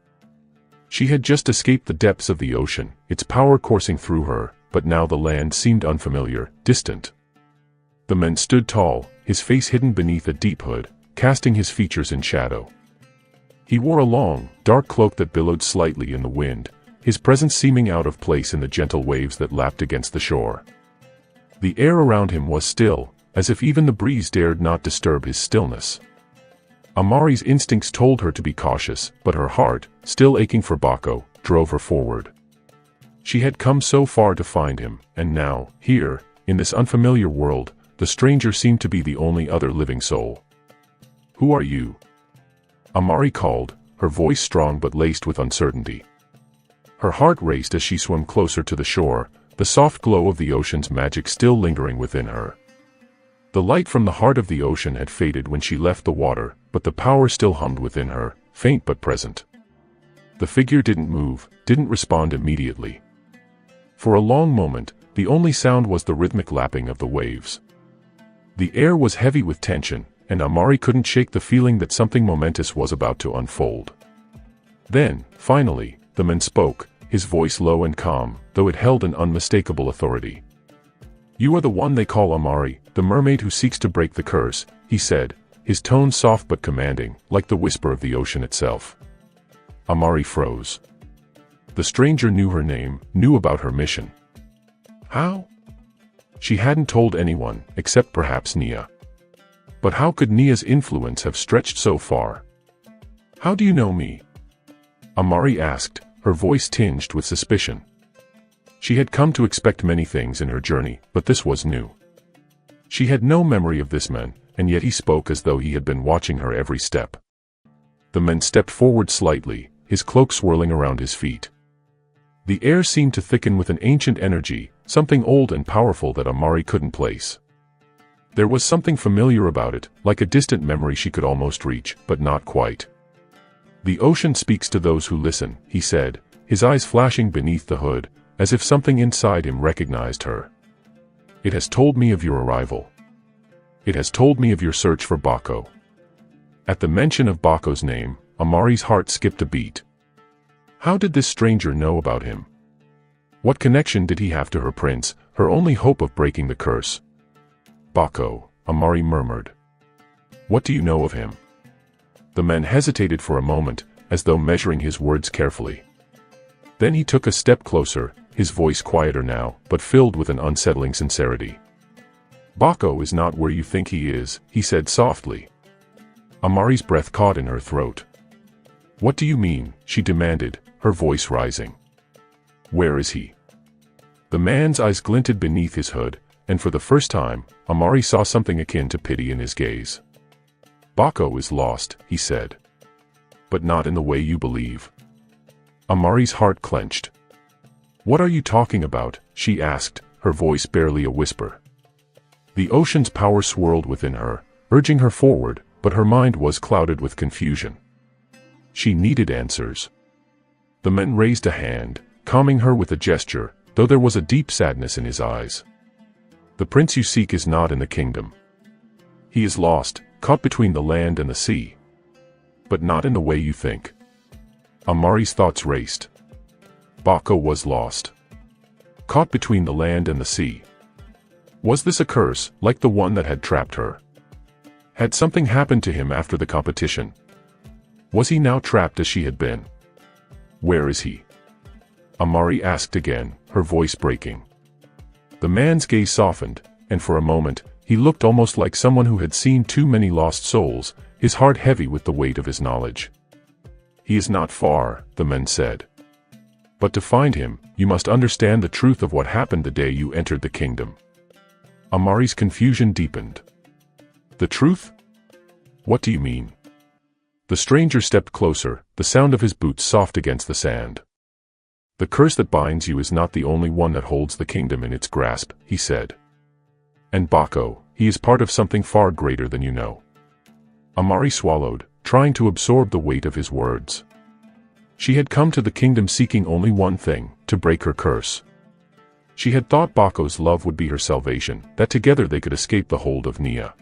She had just escaped the depths of the ocean, its power coursing through her, but now the land seemed unfamiliar, distant. The man stood tall, his face hidden beneath a deep hood, casting his features in shadow. He wore a long, dark cloak that billowed slightly in the wind, his presence seeming out of place in the gentle waves that lapped against the shore. The air around him was still, as if even the breeze dared not disturb his stillness. Amari's instincts told her to be cautious, but her heart, still aching for Bako, drove her forward. She had come so far to find him, and now, here, in this unfamiliar world, the stranger seemed to be the only other living soul. "Who are you?" Amari called, her voice strong but laced with uncertainty. Her heart raced as she swam closer to the shore, the soft glow of the ocean's magic still lingering within her. The light from the heart of the ocean had faded when she left the water, but the power still hummed within her, faint but present. The figure didn't move, didn't respond immediately. For a long moment, the only sound was the rhythmic lapping of the waves. The air was heavy with tension, and Amari couldn't shake the feeling that something momentous was about to unfold. Then, finally, the man spoke, his voice low and calm, though it held an unmistakable authority. "You are the one they call Amari, the mermaid who seeks to break the curse," he said, his tone soft but commanding, like the whisper of the ocean itself. Amari froze. The stranger knew her name, knew about her mission. How? She hadn't told anyone, except perhaps Nia. But how could Nia's influence have stretched so far? "How do you know me?" Amari asked, her voice tinged with suspicion. She had come to expect many things in her journey, but this was new. She had no memory of this man, and yet he spoke as though he had been watching her every step. The man stepped forward slightly, his cloak swirling around his feet. The air seemed to thicken with an ancient energy, something old and powerful that Amari couldn't place. There was something familiar about it, like a distant memory she could almost reach, but not quite. "The ocean speaks to those who listen," he said, his eyes flashing beneath the hood, as if something inside him recognized her. "It has told me of your arrival. It has told me of your search for Bako." At the mention of Bako's name, Amari's heart skipped a beat. How did this stranger know about him? What connection did he have to her prince, her only hope of breaking the curse? "Bako," Amari murmured. "What do you know of him?" The man hesitated for a moment, as though measuring his words carefully. Then he took a step closer, his voice quieter now, but filled with an unsettling sincerity. "Bako is not where you think he is," he said softly. Amari's breath caught in her throat. "What do you mean?" she demanded, her voice rising. "Where is he?" The man's eyes glinted beneath his hood, and for the first time, Amari saw something akin to pity in his gaze. "Bako is lost," he said. "But not in the way you believe." Amari's heart clenched. "What are you talking about?" she asked, her voice barely a whisper. The ocean's power swirled within her, urging her forward, but her mind was clouded with confusion. She needed answers. The man raised a hand, calming her with a gesture, though there was a deep sadness in his eyes. "The prince you seek is not in the kingdom. He is lost, caught between the land and the sea. But not in the way you think." Amari's thoughts raced. Bako was lost. Caught between the land and the sea. Was this a curse, like the one that had trapped her? Had something happened to him after the competition? Was he now trapped as she had been? "Where is he?" Amari asked again, her voice breaking. The man's gaze softened, and for a moment, he looked almost like someone who had seen too many lost souls, his heart heavy with the weight of his knowledge. "He is not far," the man said. "But to find him, you must understand the truth of what happened the day you entered the kingdom." Amari's confusion deepened. "The truth? What do you mean?" The stranger stepped closer, the sound of his boots soft against the sand. "The curse that binds you is not the only one that holds the kingdom in its grasp," he said. "And Bako, he is part of something far greater than you know." Amari swallowed, trying to absorb the weight of his words. She had come to the kingdom seeking only one thing, to break her curse. She had thought Bako's love would be her salvation, that together they could escape the hold of Nia.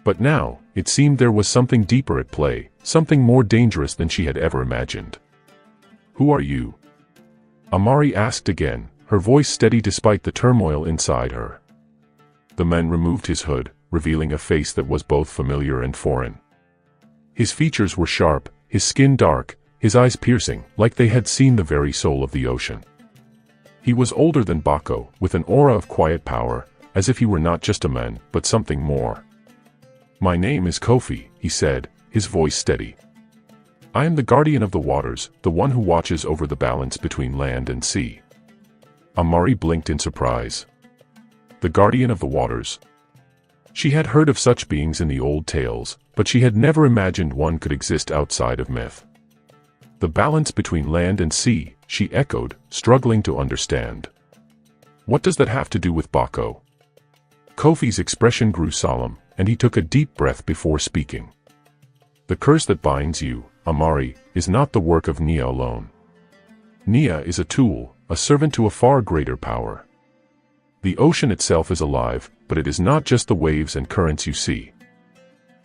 But now, it seemed there was something deeper at play, something more dangerous than she had ever imagined. Who are you? Amari asked again, her voice steady despite the turmoil inside her. The man removed his hood, revealing a face that was both familiar and foreign. His features were sharp, his skin dark, his eyes piercing, like they had seen the very soul of the ocean. He was older than Bako, with an aura of quiet power, as if he were not just a man, but something more. "My name is Kofi," he said, his voice steady. "I am the guardian of the waters, the one who watches over the balance between land and sea." Amari blinked in surprise. The guardian of the waters. She had heard of such beings in the old tales, but she had never imagined one could exist outside of myth. "The balance between land and sea," she echoed, struggling to understand. "What does that have to do with Bako?" Kofi's expression grew solemn, and he took a deep breath before speaking. "The curse that binds you, Amari, is not the work of Nia alone. Nia is a tool, a servant to a far greater power. The ocean itself is alive, but it is not just the waves and currents you see.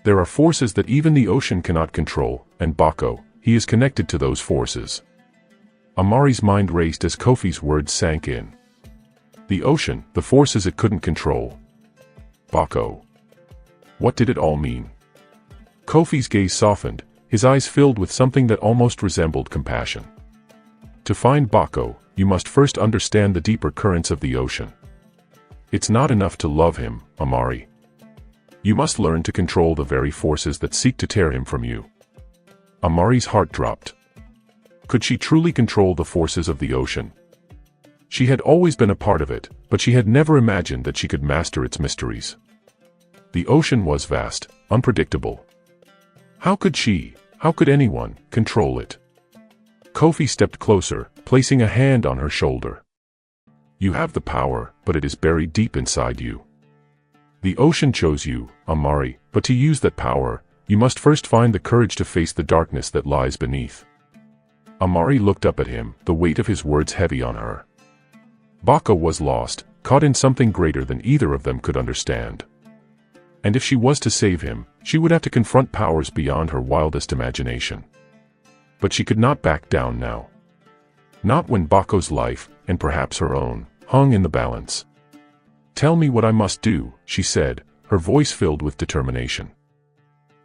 There are forces that even the ocean cannot control, and Bako, he is connected to those forces." Amari's mind raced as Kofi's words sank in. The ocean, the forces it couldn't control. Bako. What did it all mean? Kofi's gaze softened, his eyes filled with something that almost resembled compassion. "To find Bako, you must first understand the deeper currents of the ocean. It's not enough to love him, Amari. You must learn to control the very forces that seek to tear him from you." Amari's heart dropped. Could she truly control the forces of the ocean? She had always been a part of it, but she had never imagined that she could master its mysteries. The ocean was vast, unpredictable. How could anyone, control it? Kofi stepped closer, placing a hand on her shoulder. "You have the power, but it is buried deep inside you. The ocean chose you, Amari, but to use that power, you must first find the courage to face the darkness that lies beneath." Amari looked up at him, the weight of his words heavy on her. Bako was lost, caught in something greater than either of them could understand. And if she was to save him, she would have to confront powers beyond her wildest imagination. But she could not back down now. Not when Bako's life, and perhaps her own, hung in the balance. "Tell me what I must do," she said, her voice filled with determination.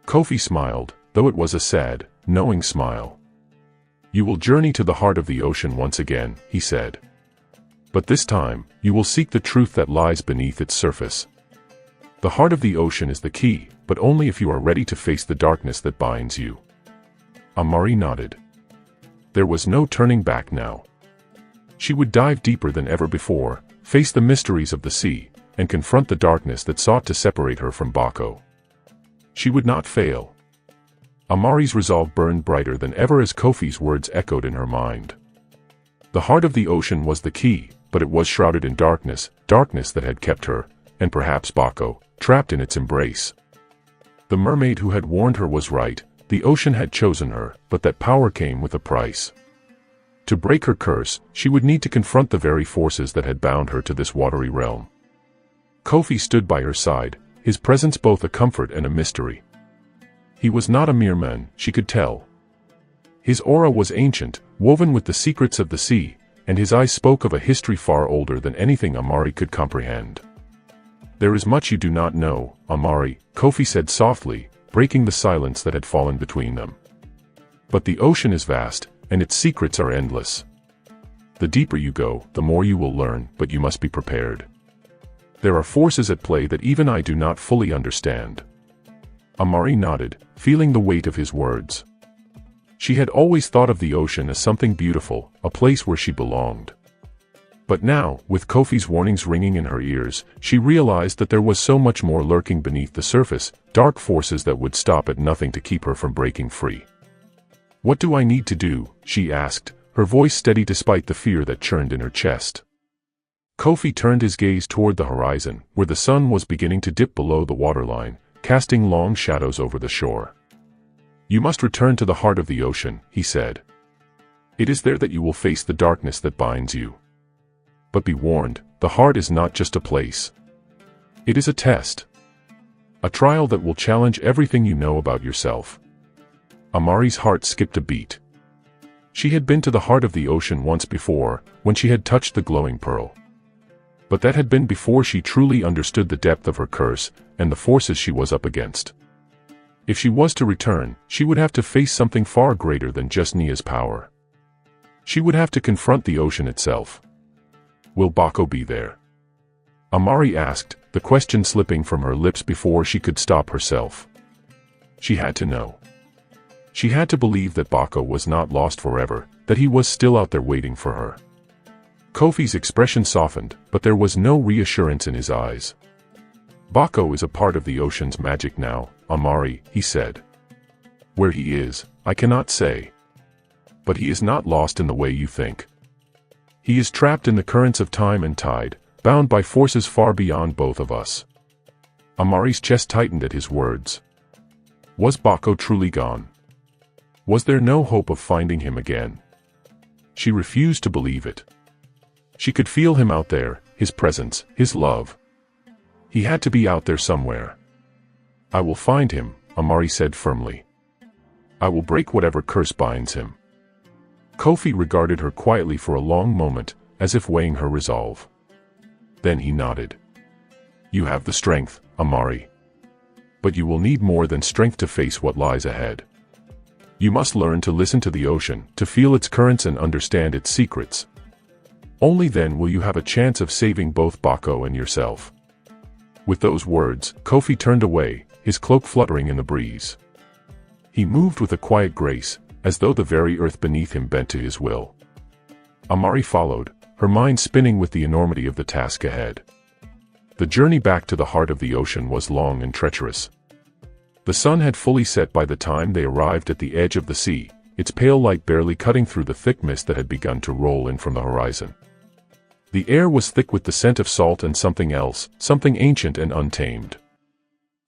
Kofi smiled, though it was a sad, knowing smile. "You will journey to the heart of the ocean once again," he said. "But this time, you will seek the truth that lies beneath its surface. The heart of the ocean is the key, but only if you are ready to face the darkness that binds you." Amari nodded. There was no turning back now. She would dive deeper than ever before, face the mysteries of the sea, and confront the darkness that sought to separate her from Bako. She would not fail. Amari's resolve burned brighter than ever as Kofi's words echoed in her mind. The heart of the ocean was the key, but it was shrouded in darkness, darkness that had kept her, and perhaps Bako, trapped in its embrace. The mermaid who had warned her was right, the ocean had chosen her, but that power came with a price. To break her curse, she would need to confront the very forces that had bound her to this watery realm. Kofi stood by her side, his presence both a comfort and a mystery. He was not a mere man, she could tell. His aura was ancient, woven with the secrets of the sea, and his eyes spoke of a history far older than anything Amari could comprehend. "There is much you do not know, Amari," Kofi said softly, breaking the silence that had fallen between them. "But the ocean is vast, and its secrets are endless. The deeper you go, the more you will learn, but you must be prepared. There are forces at play that even I do not fully understand." Amari nodded, feeling the weight of his words. She had always thought of the ocean as something beautiful, a place where she belonged. But now, with Kofi's warnings ringing in her ears, she realized that there was so much more lurking beneath the surface, dark forces that would stop at nothing to keep her from breaking free. "What do I need to do?" she asked, her voice steady despite the fear that churned in her chest. Kofi turned his gaze toward the horizon, where the sun was beginning to dip below the waterline, casting long shadows over the shore. "You must return to the heart of the ocean," he said. "It is there that you will face the darkness that binds you. But be warned, the heart is not just a place. It is a test. A trial that will challenge everything you know about yourself." Amari's heart skipped a beat. She had been to the heart of the ocean once before, when she had touched the glowing pearl. But that had been before she truly understood the depth of her curse and the forces she was up against. If she was to return, she would have to face something far greater than just Nia's power. She would have to confront the ocean itself. Will Bako be there? Amari asked, the question slipping from her lips before she could stop herself. She had to know. She had to believe that Bako was not lost forever, that he was still out there waiting for her. Kofi's expression softened, but there was no reassurance in his eyes. Bako is a part of the ocean's magic now, Amari, he said. Where he is, I cannot say. But he is not lost in the way you think. He is trapped in the currents of time and tide, bound by forces far beyond both of us. Amari's chest tightened at his words. Was Bako truly gone? Was there no hope of finding him again? She refused to believe it. She could feel him out there, his presence, his love. He had to be out there somewhere. I will find him, Amari said firmly. I will break whatever curse binds him. Kofi regarded her quietly for a long moment, as if weighing her resolve. Then he nodded. You have the strength, Amari. But you will need more than strength to face what lies ahead. You must learn to listen to the ocean, to feel its currents and understand its secrets. Only then will you have a chance of saving both Bako and yourself. With those words, Kofi turned away, his cloak fluttering in the breeze. He moved with a quiet grace, as though the very earth beneath him bent to his will. Amari followed, her mind spinning with the enormity of the task ahead. The journey back to the heart of the ocean was long and treacherous. The sun had fully set by the time they arrived at the edge of the sea, its pale light barely cutting through the thick mist that had begun to roll in from the horizon. The air was thick with the scent of salt and something else, something ancient and untamed.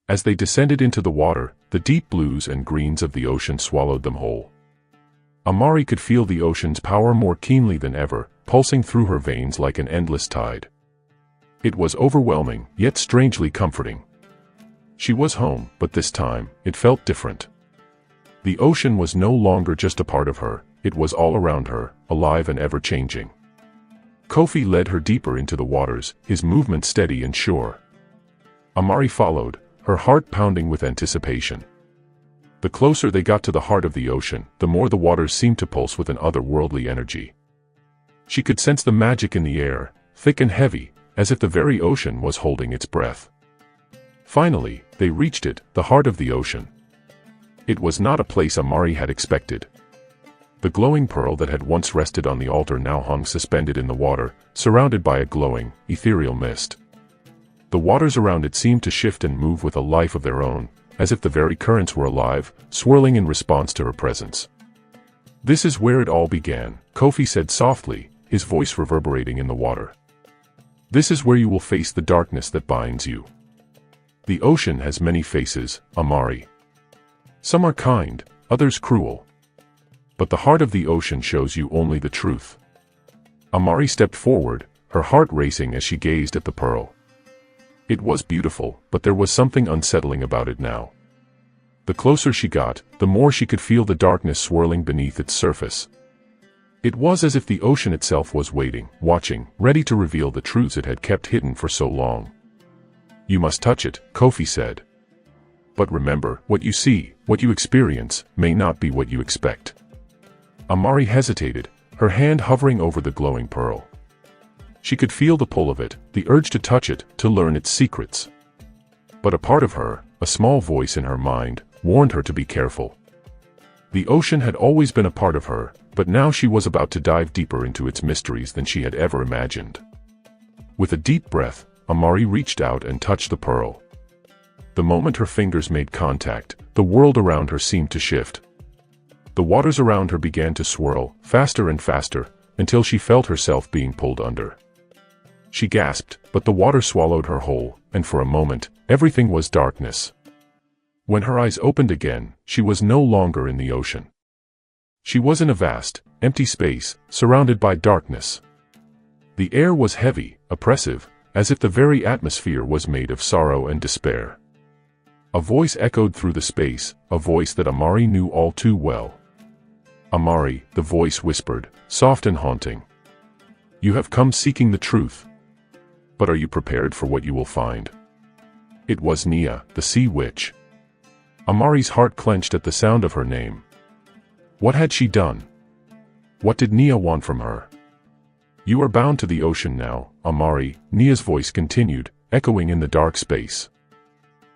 As they descended into the water, the deep blues and greens of the ocean swallowed them whole. Amari could feel the ocean's power more keenly than ever, pulsing through her veins like an endless tide. It was overwhelming, yet strangely comforting. She was home, but this time, it felt different. The ocean was no longer just a part of her, it was all around her, alive and ever-changing. Kofi led her deeper into the waters, his movement steady and sure. Amari followed, her heart pounding with anticipation. The closer they got to the heart of the ocean, the more the waters seemed to pulse with an otherworldly energy. She could sense the magic in the air, thick and heavy, as if the very ocean was holding its breath. Finally, they reached it, the heart of the ocean. It was not a place Amari had expected. The glowing pearl that had once rested on the altar now hung suspended in the water, surrounded by a glowing, ethereal mist. The waters around it seemed to shift and move with a life of their own, as if the very currents were alive, swirling in response to her presence. This is where it all began, Kofi said softly, his voice reverberating in the water. This is where you will face the darkness that binds you. The ocean has many faces, Amari. Some are kind, others cruel. But the heart of the ocean shows you only the truth. Amari stepped forward, her heart racing as she gazed at the pearl. It was beautiful, but there was something unsettling about it now. The closer she got, the more she could feel the darkness swirling beneath its surface. It was as if the ocean itself was waiting, watching, ready to reveal the truths it had kept hidden for so long. You must touch it, Kofi said. But remember, what you see, what you experience, may not be what you expect. Amari hesitated, her hand hovering over the glowing pearl. She could feel the pull of it, the urge to touch it, to learn its secrets. But a part of her, a small voice in her mind, warned her to be careful. The ocean had always been a part of her, but now she was about to dive deeper into its mysteries than she had ever imagined. With a deep breath, Amari reached out and touched the pearl. The moment her fingers made contact, the world around her seemed to shift. The waters around her began to swirl, faster and faster, until she felt herself being pulled under. She gasped, but the water swallowed her whole, and for a moment, everything was darkness. When her eyes opened again, she was no longer in the ocean. She was in a vast, empty space, surrounded by darkness. The air was heavy, oppressive, as if the very atmosphere was made of sorrow and despair. A voice echoed through the space, a voice that Amari knew all too well. Amari, the voice whispered, soft and haunting. You have come seeking the truth. But are you prepared for what you will find? It was Nia, the sea witch. Amari's heart clenched at the sound of her name. What had she done? What did Nia want from her? You are bound to the ocean now, Amari, Nia's voice continued, echoing in the dark space.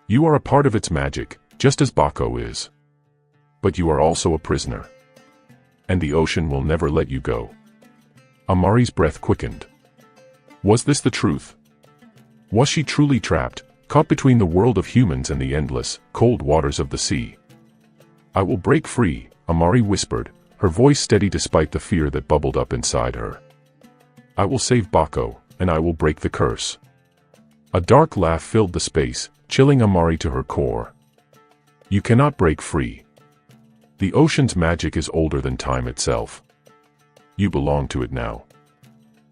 You are a part of its magic, just as Bako is. But you are also a prisoner. And the ocean will never let you go. Amari's breath quickened. Was this the truth? Was she truly trapped, caught between the world of humans and the endless, cold waters of the sea? I will break free, Amari whispered, her voice steady despite the fear that bubbled up inside her. I will save Bako, and I will break the curse. A dark laugh filled the space, chilling Amari to her core. You cannot break free. The ocean's magic is older than time itself. You belong to it now.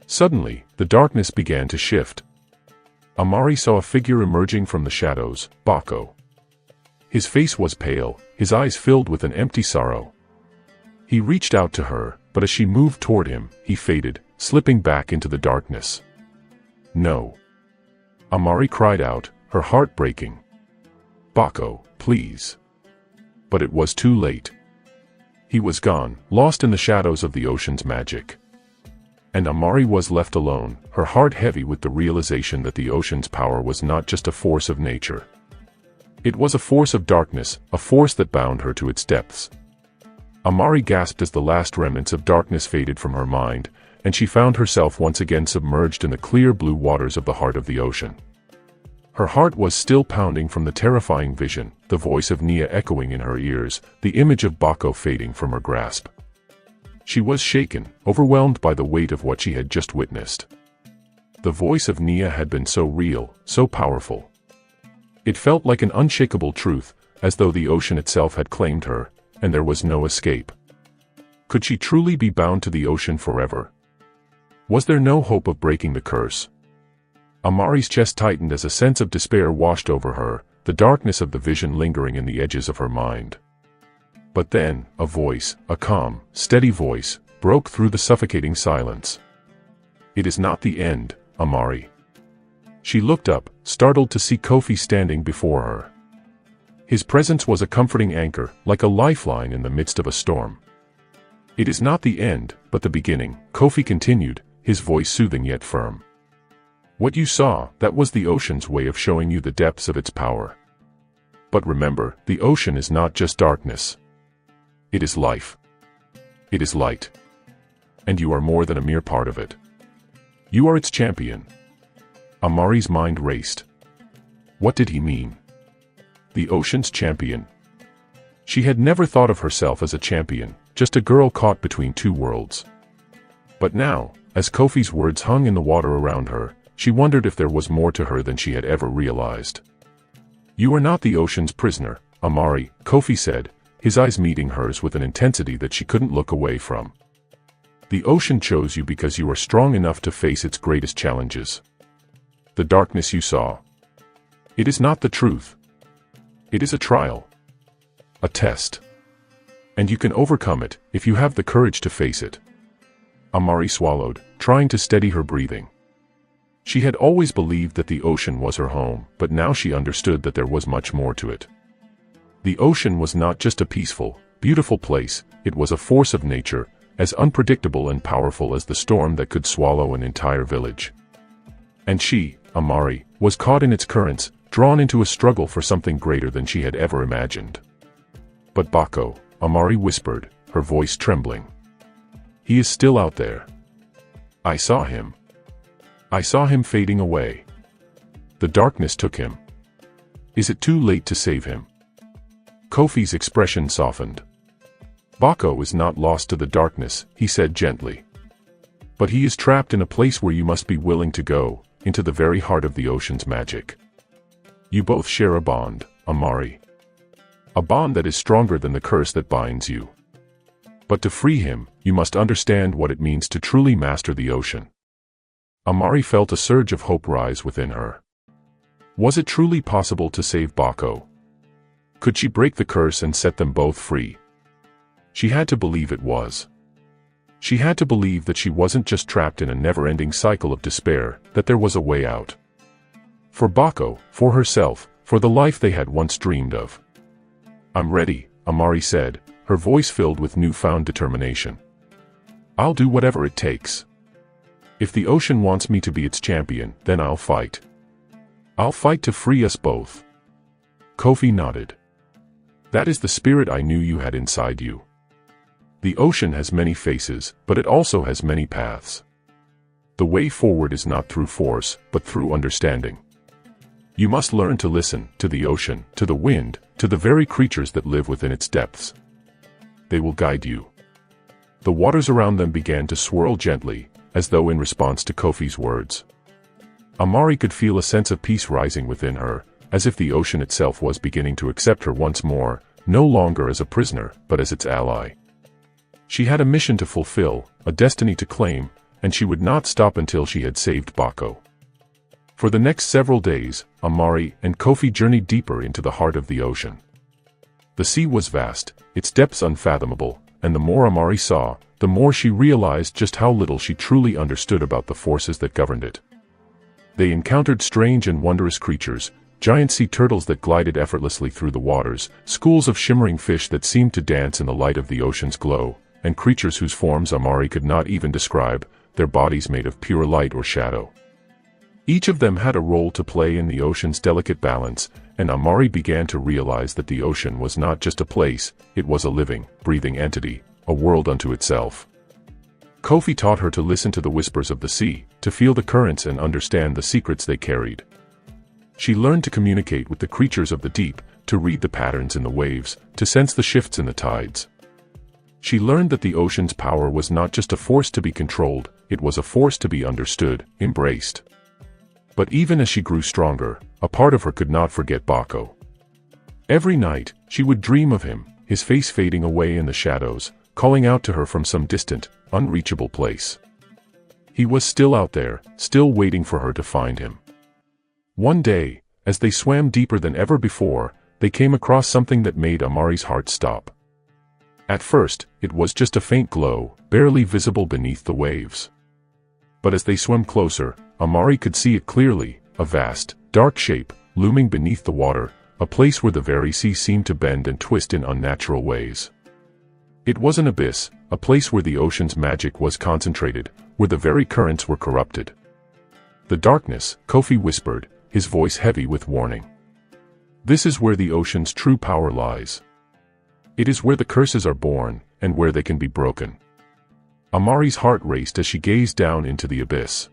Suddenly, the darkness began to shift. Amari saw a figure emerging from the shadows, Bako. His face was pale, his eyes filled with an empty sorrow. He reached out to her, but as she moved toward him, he faded, slipping back into the darkness. No. Amari cried out, her heart breaking. Bako, please. But it was too late. He was gone, lost in the shadows of the ocean's magic. And Amari was left alone, her heart heavy with the realization that the ocean's power was not just a force of nature. It was a force of darkness, a force that bound her to its depths. Amari gasped as the last remnants of darkness faded from her mind, and she found herself once again submerged in the clear blue waters of the heart of the ocean. Her heart was still pounding from the terrifying vision, the voice of Nia echoing in her ears, the image of Bako fading from her grasp. She was shaken, overwhelmed by the weight of what she had just witnessed. The voice of Nia had been so real, so powerful. It felt like an unshakable truth, as though the ocean itself had claimed her, and there was no escape. Could she truly be bound to the ocean forever? Was there no hope of breaking the curse? Amari's chest tightened as a sense of despair washed over her, the darkness of the vision lingering in the edges of her mind. But then, a voice, a calm, steady voice, broke through the suffocating silence. It is not the end, Amari. She looked up, startled to see Kofi standing before her. His presence was a comforting anchor, like a lifeline in the midst of a storm. It is not the end, but the beginning, Kofi continued, his voice soothing yet firm. What you saw, that was the ocean's way of showing you the depths of its power. But remember, the ocean is not just darkness. It is life. It is light. And you are more than a mere part of it. You are its champion. Amari's mind raced. What did he mean? The ocean's champion. She had never thought of herself as a champion, just a girl caught between two worlds. But now, as Kofi's words hung in the water around her, she wondered if there was more to her than she had ever realized. You are not the ocean's prisoner, Amari, Kofi said, his eyes meeting hers with an intensity that she couldn't look away from. The ocean chose you because you are strong enough to face its greatest challenges. The darkness you saw. It is not the truth. It is a trial. A test. And you can overcome it, if you have the courage to face it. Amari swallowed, trying to steady her breathing. She had always believed that the ocean was her home, but now she understood that there was much more to it. The ocean was not just a peaceful, beautiful place, it was a force of nature, as unpredictable and powerful as the storm that could swallow an entire village. And she, Amari, was caught in its currents, drawn into a struggle for something greater than she had ever imagined. But Bako, Amari whispered, her voice trembling. He is still out there. I saw him. I saw him fading away. The darkness took him. Is it too late to save him? Kofi's expression softened. Bako is not lost to the darkness, he said gently. But he is trapped in a place where you must be willing to go, into the very heart of the ocean's magic. You both share a bond, Amari. A bond that is stronger than the curse that binds you. But to free him, you must understand what it means to truly master the ocean. Amari felt a surge of hope rise within her. Was it truly possible to save Bako? Could she break the curse and set them both free? She had to believe it was. She had to believe that she wasn't just trapped in a never-ending cycle of despair, that there was a way out. For Bako, for herself, for the life they had once dreamed of. "I'm ready," Amari said, her voice filled with newfound determination. "I'll do whatever it takes. If the ocean wants me to be its champion, then I'll fight. I'll fight to free us both." Kofi nodded. "That is the spirit I knew you had inside you. The ocean has many faces, but it also has many paths. The way forward is not through force, but through understanding. You must learn to listen to the ocean, to the wind, to the very creatures that live within its depths. They will guide you." The waters around them began to swirl gently, as though in response to Kofi's words. Amari could feel a sense of peace rising within her, as if the ocean itself was beginning to accept her once more, no longer as a prisoner, but as its ally. She had a mission to fulfill, a destiny to claim, and she would not stop until she had saved Bako. For the next several days, Amari and Kofi journeyed deeper into the heart of the ocean. The sea was vast, its depths unfathomable, and the more Amari saw, the more she realized just how little she truly understood about the forces that governed it. They encountered strange and wondrous creatures, giant sea turtles that glided effortlessly through the waters, schools of shimmering fish that seemed to dance in the light of the ocean's glow, and creatures whose forms Amari could not even describe, their bodies made of pure light or shadow. Each of them had a role to play in the ocean's delicate balance, and Amari began to realize that the ocean was not just a place, it was a living, breathing entity, a world unto itself. Kofi taught her to listen to the whispers of the sea, to feel the currents and understand the secrets they carried. She learned to communicate with the creatures of the deep, to read the patterns in the waves, to sense the shifts in the tides. She learned that the ocean's power was not just a force to be controlled, it was a force to be understood, embraced. But even as she grew stronger, a part of her could not forget Bako. Every night, she would dream of him, his face fading away in the shadows, calling out to her from some distant, unreachable place. He was still out there, still waiting for her to find him. One day, as they swam deeper than ever before, they came across something that made Amari's heart stop. At first, it was just a faint glow, barely visible beneath the waves. But as they swam closer, Amari could see it clearly, a vast, dark shape, looming beneath the water, a place where the very sea seemed to bend and twist in unnatural ways. It was an abyss, a place where the ocean's magic was concentrated, where the very currents were corrupted. "The darkness," Kofi whispered, his voice heavy with warning. "This is where the ocean's true power lies. It is where the curses are born, and where they can be broken." Amari's heart raced as she gazed down into the abyss.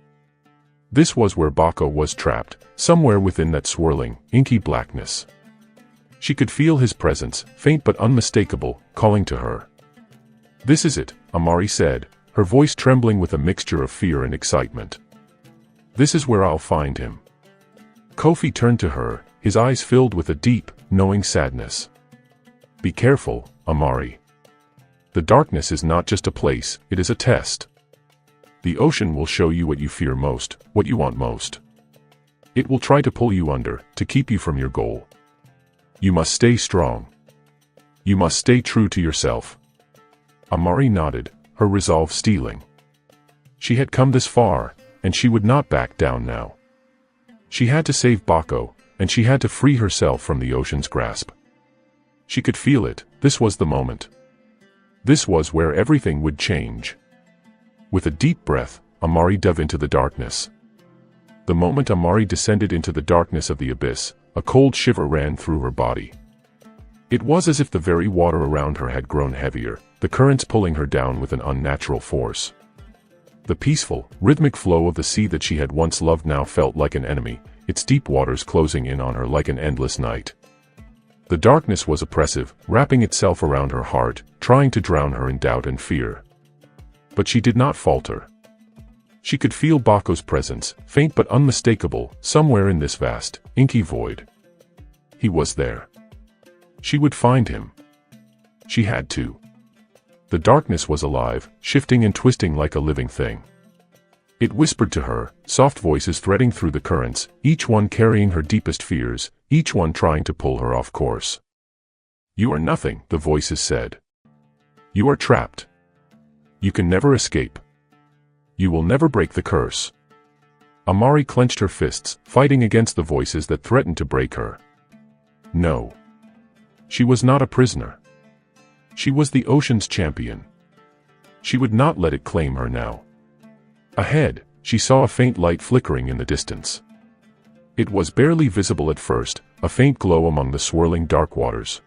This was where Bako was trapped, somewhere within that swirling, inky blackness. She could feel his presence, faint but unmistakable, calling to her. "This is it," Amari said, her voice trembling with a mixture of fear and excitement. "This is where I'll find him." Kofi turned to her, his eyes filled with a deep, knowing sadness. "Be careful, Amari. The darkness is not just a place, it is a test. The ocean will show you what you fear most, what you want most. It will try to pull you under, to keep you from your goal. You must stay strong. You must stay true to yourself." Amari nodded, her resolve steeling. She had come this far, and she would not back down now. She had to save Bako, and she had to free herself from the ocean's grasp. She could feel it, this was the moment. This was where everything would change. With a deep breath, Amari dove into the darkness. The moment Amari descended into the darkness of the abyss, a cold shiver ran through her body. It was as if the very water around her had grown heavier, the currents pulling her down with an unnatural force. The peaceful, rhythmic flow of the sea that she had once loved now felt like an enemy, its deep waters closing in on her like an endless night. The darkness was oppressive, wrapping itself around her heart, trying to drown her in doubt and fear. But she did not falter. She could feel Bako's presence, faint but unmistakable, somewhere in this vast, inky void. He was there. She would find him. She had to. The darkness was alive, shifting and twisting like a living thing. It whispered to her, soft voices threading through the currents, each one carrying her deepest fears, each one trying to pull her off course. "You are nothing," the voices said. You are trapped. You can never escape. You will never break the curse. Amari clenched her fists, fighting against the voices that threatened to break her. No. She was not a prisoner. She was the ocean's champion. She would not let it claim her now. Ahead, she saw a faint light flickering in the distance. It was barely visible at first, a faint glow among the swirling dark waters.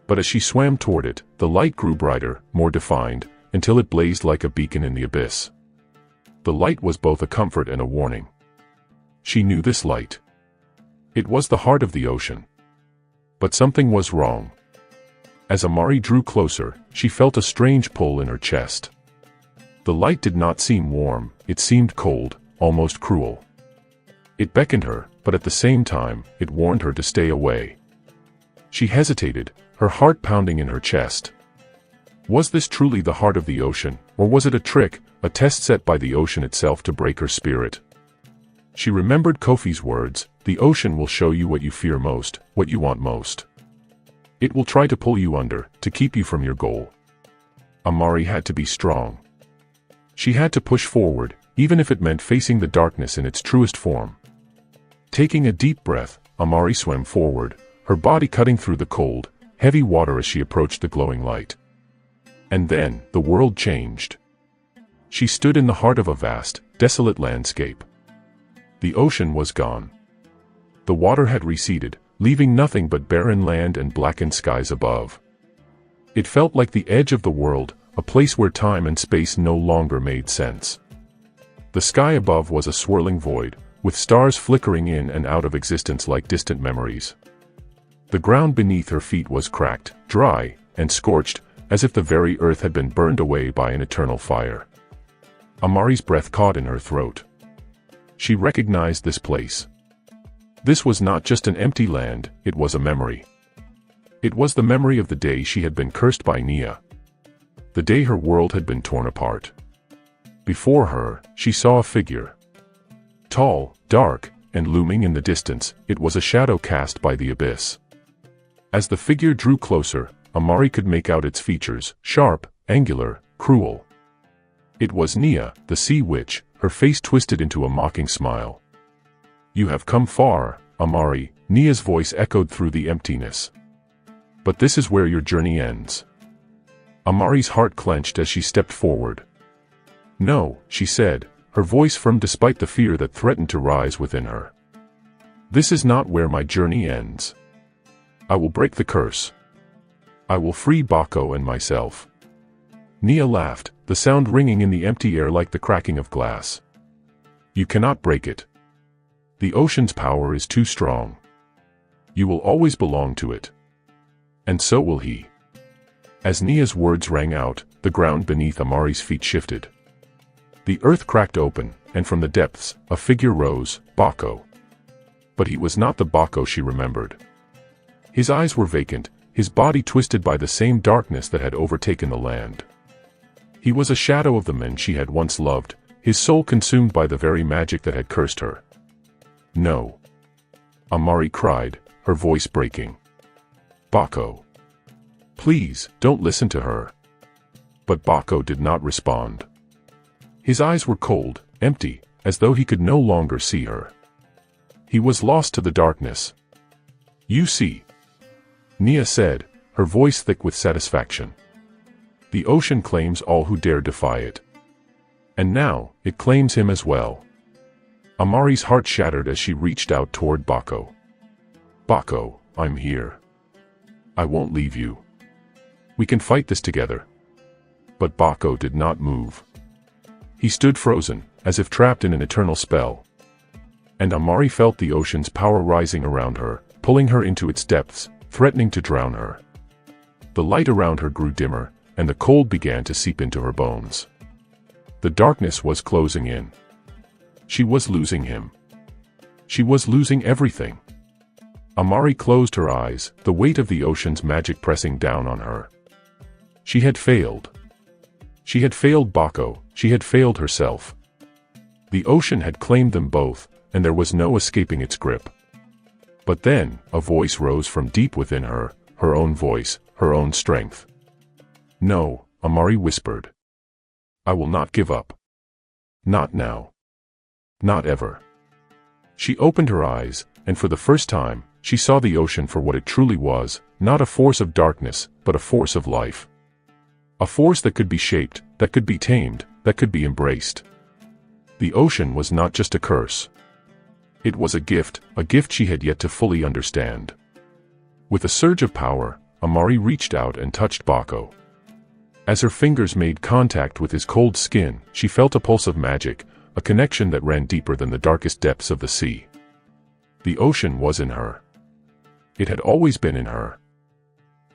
But as she swam toward it, the light grew brighter, more defined, until it blazed like a beacon in the abyss. The light was both a comfort and a warning. She knew this light. It was the heart of the ocean. But something was wrong. As Amari drew closer, she felt a strange pull in her chest. The light did not seem warm, it seemed cold, almost cruel. It beckoned her, but at the same time, it warned her to stay away. She hesitated, her heart pounding in her chest. Was this truly the heart of the ocean, or was it a trick, a test set by the ocean itself to break her spirit? She remembered Kofi's words, "The ocean will show you what you fear most, what you want most. It will try to pull you under, to keep you from your goal." Amari had to be strong. She had to push forward, even if it meant facing the darkness in its truest form. Taking a deep breath, Amari swam forward, her body cutting through the cold, heavy water as she approached the glowing light. And then, the world changed. She stood in the heart of a vast, desolate landscape. The ocean was gone. The water had receded, leaving nothing but barren land and blackened skies above. It felt like the edge of the world, a place where time and space no longer made sense. The sky above was a swirling void, with stars flickering in and out of existence like distant memories. The ground beneath her feet was cracked, dry, and scorched, as if the very earth had been burned away by an eternal fire. Amari's breath caught in her throat. She recognized this place. This was not just an empty land, it was a memory. It was the memory of the day she had been cursed by Nia. The day her world had been torn apart. Before her, she saw a figure. Tall, dark, and looming in the distance, it was a shadow cast by the abyss. As the figure drew closer, Amari could make out its features, sharp, angular, cruel. It was Nia, the sea witch, her face twisted into a mocking smile. "You have come far, Amari," Nia's voice echoed through the emptiness. "But this is where your journey ends." Amari's heart clenched as she stepped forward. "No," she said, her voice firm despite the fear that threatened to rise within her. "This is not where my journey ends. I will break the curse. I will free Bako and myself." Nia laughed, the sound ringing in the empty air like the cracking of glass. "You cannot break it. The ocean's power is too strong. You will always belong to it. And so will he." As Nia's words rang out, the ground beneath Amari's feet shifted. The earth cracked open, and from the depths, a figure rose, Bako. But he was not the Bako she remembered. His eyes were vacant, his body twisted by the same darkness that had overtaken the land. He was a shadow of the men she had once loved, his soul consumed by the very magic that had cursed her. "No!" Amari cried, her voice breaking. "Bako! Please, don't listen to her." But Bako did not respond. His eyes were cold, empty, as though he could no longer see her. He was lost to the darkness. "You see," Nia said, her voice thick with satisfaction. "The ocean claims all who dare defy it. And now, it claims him as well." Amari's heart shattered as she reached out toward Bako. "Bako, I'm here. I won't leave you. We can fight this together." But Bako did not move. He stood frozen, as if trapped in an eternal spell. And Amari felt the ocean's power rising around her, pulling her into its depths, threatening to drown her. The light around her grew dimmer, and the cold began to seep into her bones. The darkness was closing in. She was losing him. She was losing everything. Amari closed her eyes, the weight of the ocean's magic pressing down on her. She had failed. She had failed Bako, she had failed herself. The ocean had claimed them both, and there was no escaping its grip. But then, a voice rose from deep within her, her own voice, her own strength. "No," Amari whispered. "I will not give up. Not now. Not ever." She opened her eyes, and for the first time, she saw the ocean for what it truly was, not a force of darkness, but a force of life. A force that could be shaped, that could be tamed, that could be embraced. The ocean was not just a curse. It was a gift she had yet to fully understand. With a surge of power, Amari reached out and touched Bako. As her fingers made contact with his cold skin, she felt a pulse of magic, a connection that ran deeper than the darkest depths of the sea. The ocean was in her. It had always been in her.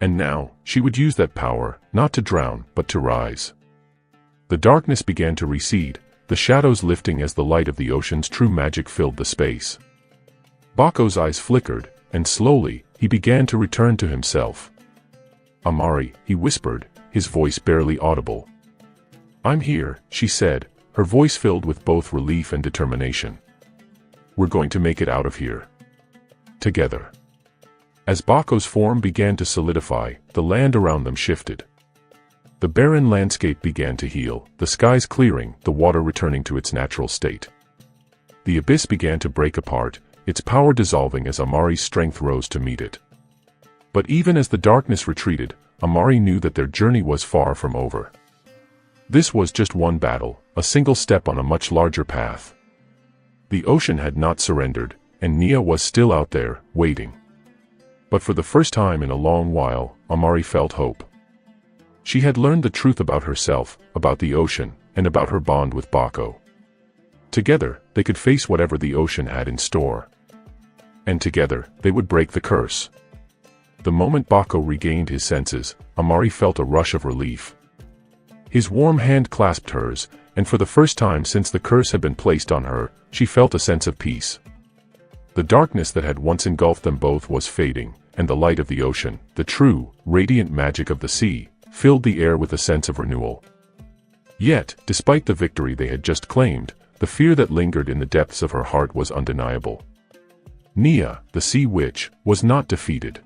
And now, she would use that power, not to drown, but to rise. The darkness began to recede, the shadows lifting as the light of the ocean's true magic filled the space. Bako's eyes flickered, and slowly, he began to return to himself. "Amari," he whispered, his voice barely audible. "I'm here," she said, her voice filled with both relief and determination. "We're going to make it out of here. Together." As Bako's form began to solidify, the land around them shifted. The barren landscape began to heal, the skies clearing, the water returning to its natural state. The abyss began to break apart, its power dissolving as Amari's strength rose to meet it. But even as the darkness retreated, Amari knew that their journey was far from over. This was just one battle, a single step on a much larger path. The ocean had not surrendered, and Nia was still out there, waiting. But for the first time in a long while, Amari felt hope. She had learned the truth about herself, about the ocean, and about her bond with Bako. Together, they could face whatever the ocean had in store. And together, they would break the curse. The moment Bako regained his senses, Amari felt a rush of relief. His warm hand clasped hers, and for the first time since the curse had been placed on her, she felt a sense of peace. The darkness that had once engulfed them both was fading, and the light of the ocean, the true, radiant magic of the sea, filled the air with a sense of renewal. Yet, despite the victory they had just claimed, the fear that lingered in the depths of her heart was undeniable. Nia, the sea witch, was not defeated.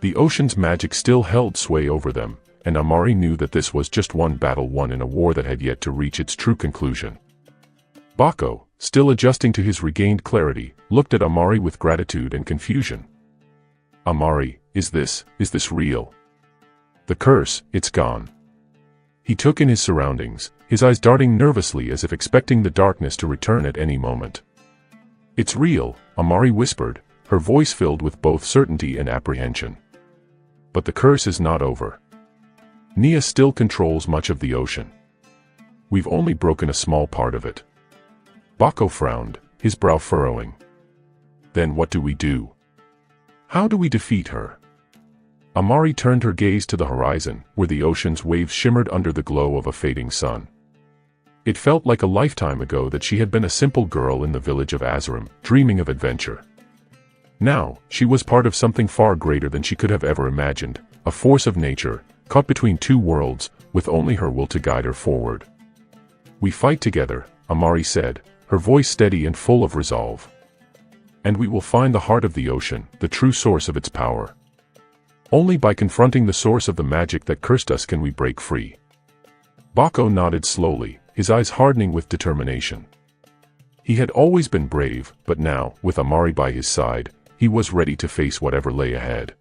The ocean's magic still held sway over them, and Amari knew that this was just one battle won in a war that had yet to reach its true conclusion. Bako, still adjusting to his regained clarity, looked at Amari with gratitude and confusion. "Amari, is this real? The curse, it's gone." He took in his surroundings, his eyes darting nervously as if expecting the darkness to return at any moment. "It's real," Amari whispered, her voice filled with both certainty and apprehension. "But the curse is not over. Nia still controls much of the ocean. We've only broken a small part of it." Bako frowned, his brow furrowing. "Then what do we do? How do we defeat her?" Amari turned her gaze to the horizon, where the ocean's waves shimmered under the glow of a fading sun. It felt like a lifetime ago that she had been a simple girl in the village of Azarim, dreaming of adventure. Now, she was part of something far greater than she could have ever imagined, a force of nature, caught between two worlds, with only her will to guide her forward. "We fight together," Amari said, her voice steady and full of resolve. "And we will find the heart of the ocean, the true source of its power. Only by confronting the source of the magic that cursed us can we break free." Bako nodded slowly, his eyes hardening with determination. He had always been brave, but now, with Amari by his side, he was ready to face whatever lay ahead.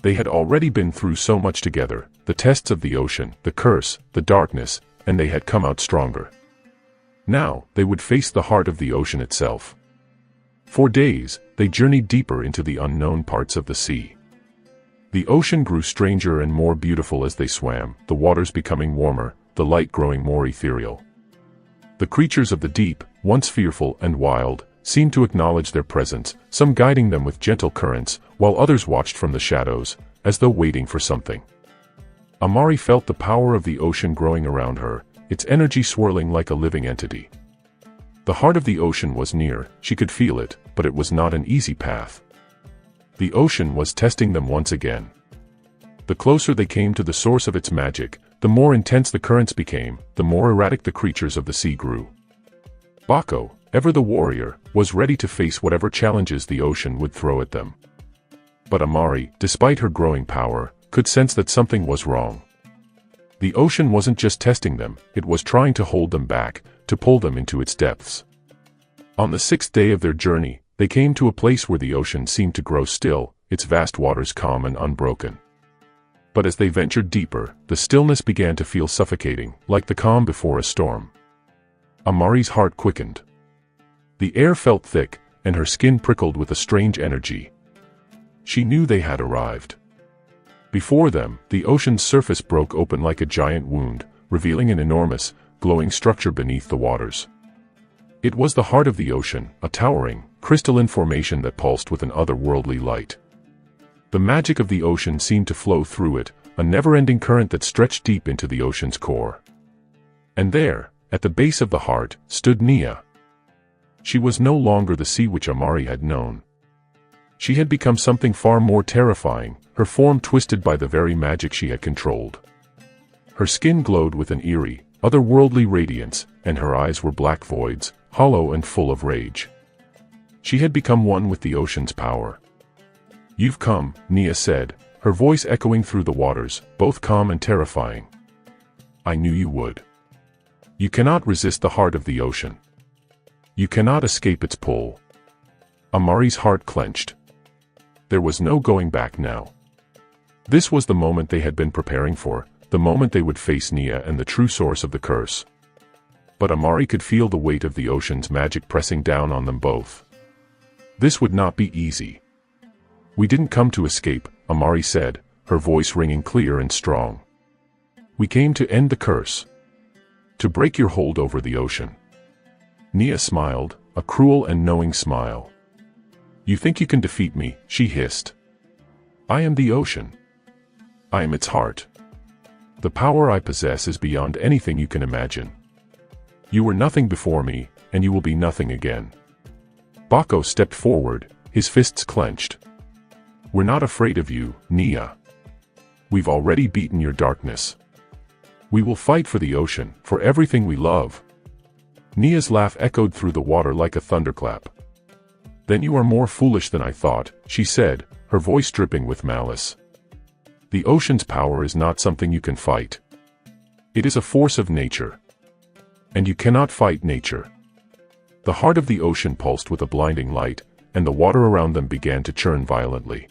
They had already been through so much together, the tests of the ocean, the curse, the darkness, and they had come out stronger. Now, they would face the heart of the ocean itself. For days, they journeyed deeper into the unknown parts of the sea. The ocean grew stranger and more beautiful as they swam, the waters becoming warmer, the light growing more ethereal. The creatures of the deep, once fearful and wild, seemed to acknowledge their presence, some guiding them with gentle currents, while others watched from the shadows, as though waiting for something. Amari felt the power of the ocean growing around her, its energy swirling like a living entity. The heart of the ocean was near, she could feel it, but it was not an easy path. The ocean was testing them once again. The closer they came to the source of its magic, the more intense the currents became, the more erratic the creatures of the sea grew. Bako, ever the warrior, was ready to face whatever challenges the ocean would throw at them. But Amari, despite her growing power, could sense that something was wrong. The ocean wasn't just testing them, it was trying to hold them back, to pull them into its depths. On the 6th day of their journey, they came to a place where the ocean seemed to grow still, its vast waters calm and unbroken. But as they ventured deeper, the stillness began to feel suffocating, like the calm before a storm. Amari's heart quickened. The air felt thick, and her skin prickled with a strange energy. She knew they had arrived. Before them, the ocean's surface broke open like a giant wound, revealing an enormous, glowing structure beneath the waters. It was the heart of the ocean, a towering, crystalline formation that pulsed with an otherworldly light. The magic of the ocean seemed to flow through it, a never-ending current that stretched deep into the ocean's core. And there, at the base of the heart, stood Nia. She was no longer the sea witch Amari had known. She had become something far more terrifying, her form twisted by the very magic she had controlled. Her skin glowed with an eerie, otherworldly radiance, and her eyes were black voids, hollow and full of rage. She had become one with the ocean's power. "You've come," Nia said, her voice echoing through the waters, both calm and terrifying. "I knew you would. You cannot resist the heart of the ocean. You cannot escape its pull." Amari's heart clenched. There was no going back now. This was the moment they had been preparing for, the moment they would face Nia and the true source of the curse. But Amari could feel the weight of the ocean's magic pressing down on them both. This would not be easy. "We didn't come to escape," Amari said, her voice ringing clear and strong. "We came to end the curse. To break your hold over the ocean." Nia smiled, a cruel and knowing smile. "You think you can defeat me," she hissed. "I am the ocean. I am its heart. The power I possess is beyond anything you can imagine. You were nothing before me, and you will be nothing again." Bako stepped forward, his fists clenched. "We're not afraid of you, Nia. We've already beaten your darkness. We will fight for the ocean, for everything we love." Nia's laugh echoed through the water like a thunderclap. "Then you are more foolish than I thought," she said, her voice dripping with malice. "The ocean's power is not something you can fight. It is a force of nature. And you cannot fight nature." The heart of the ocean pulsed with a blinding light, and the water around them began to churn violently.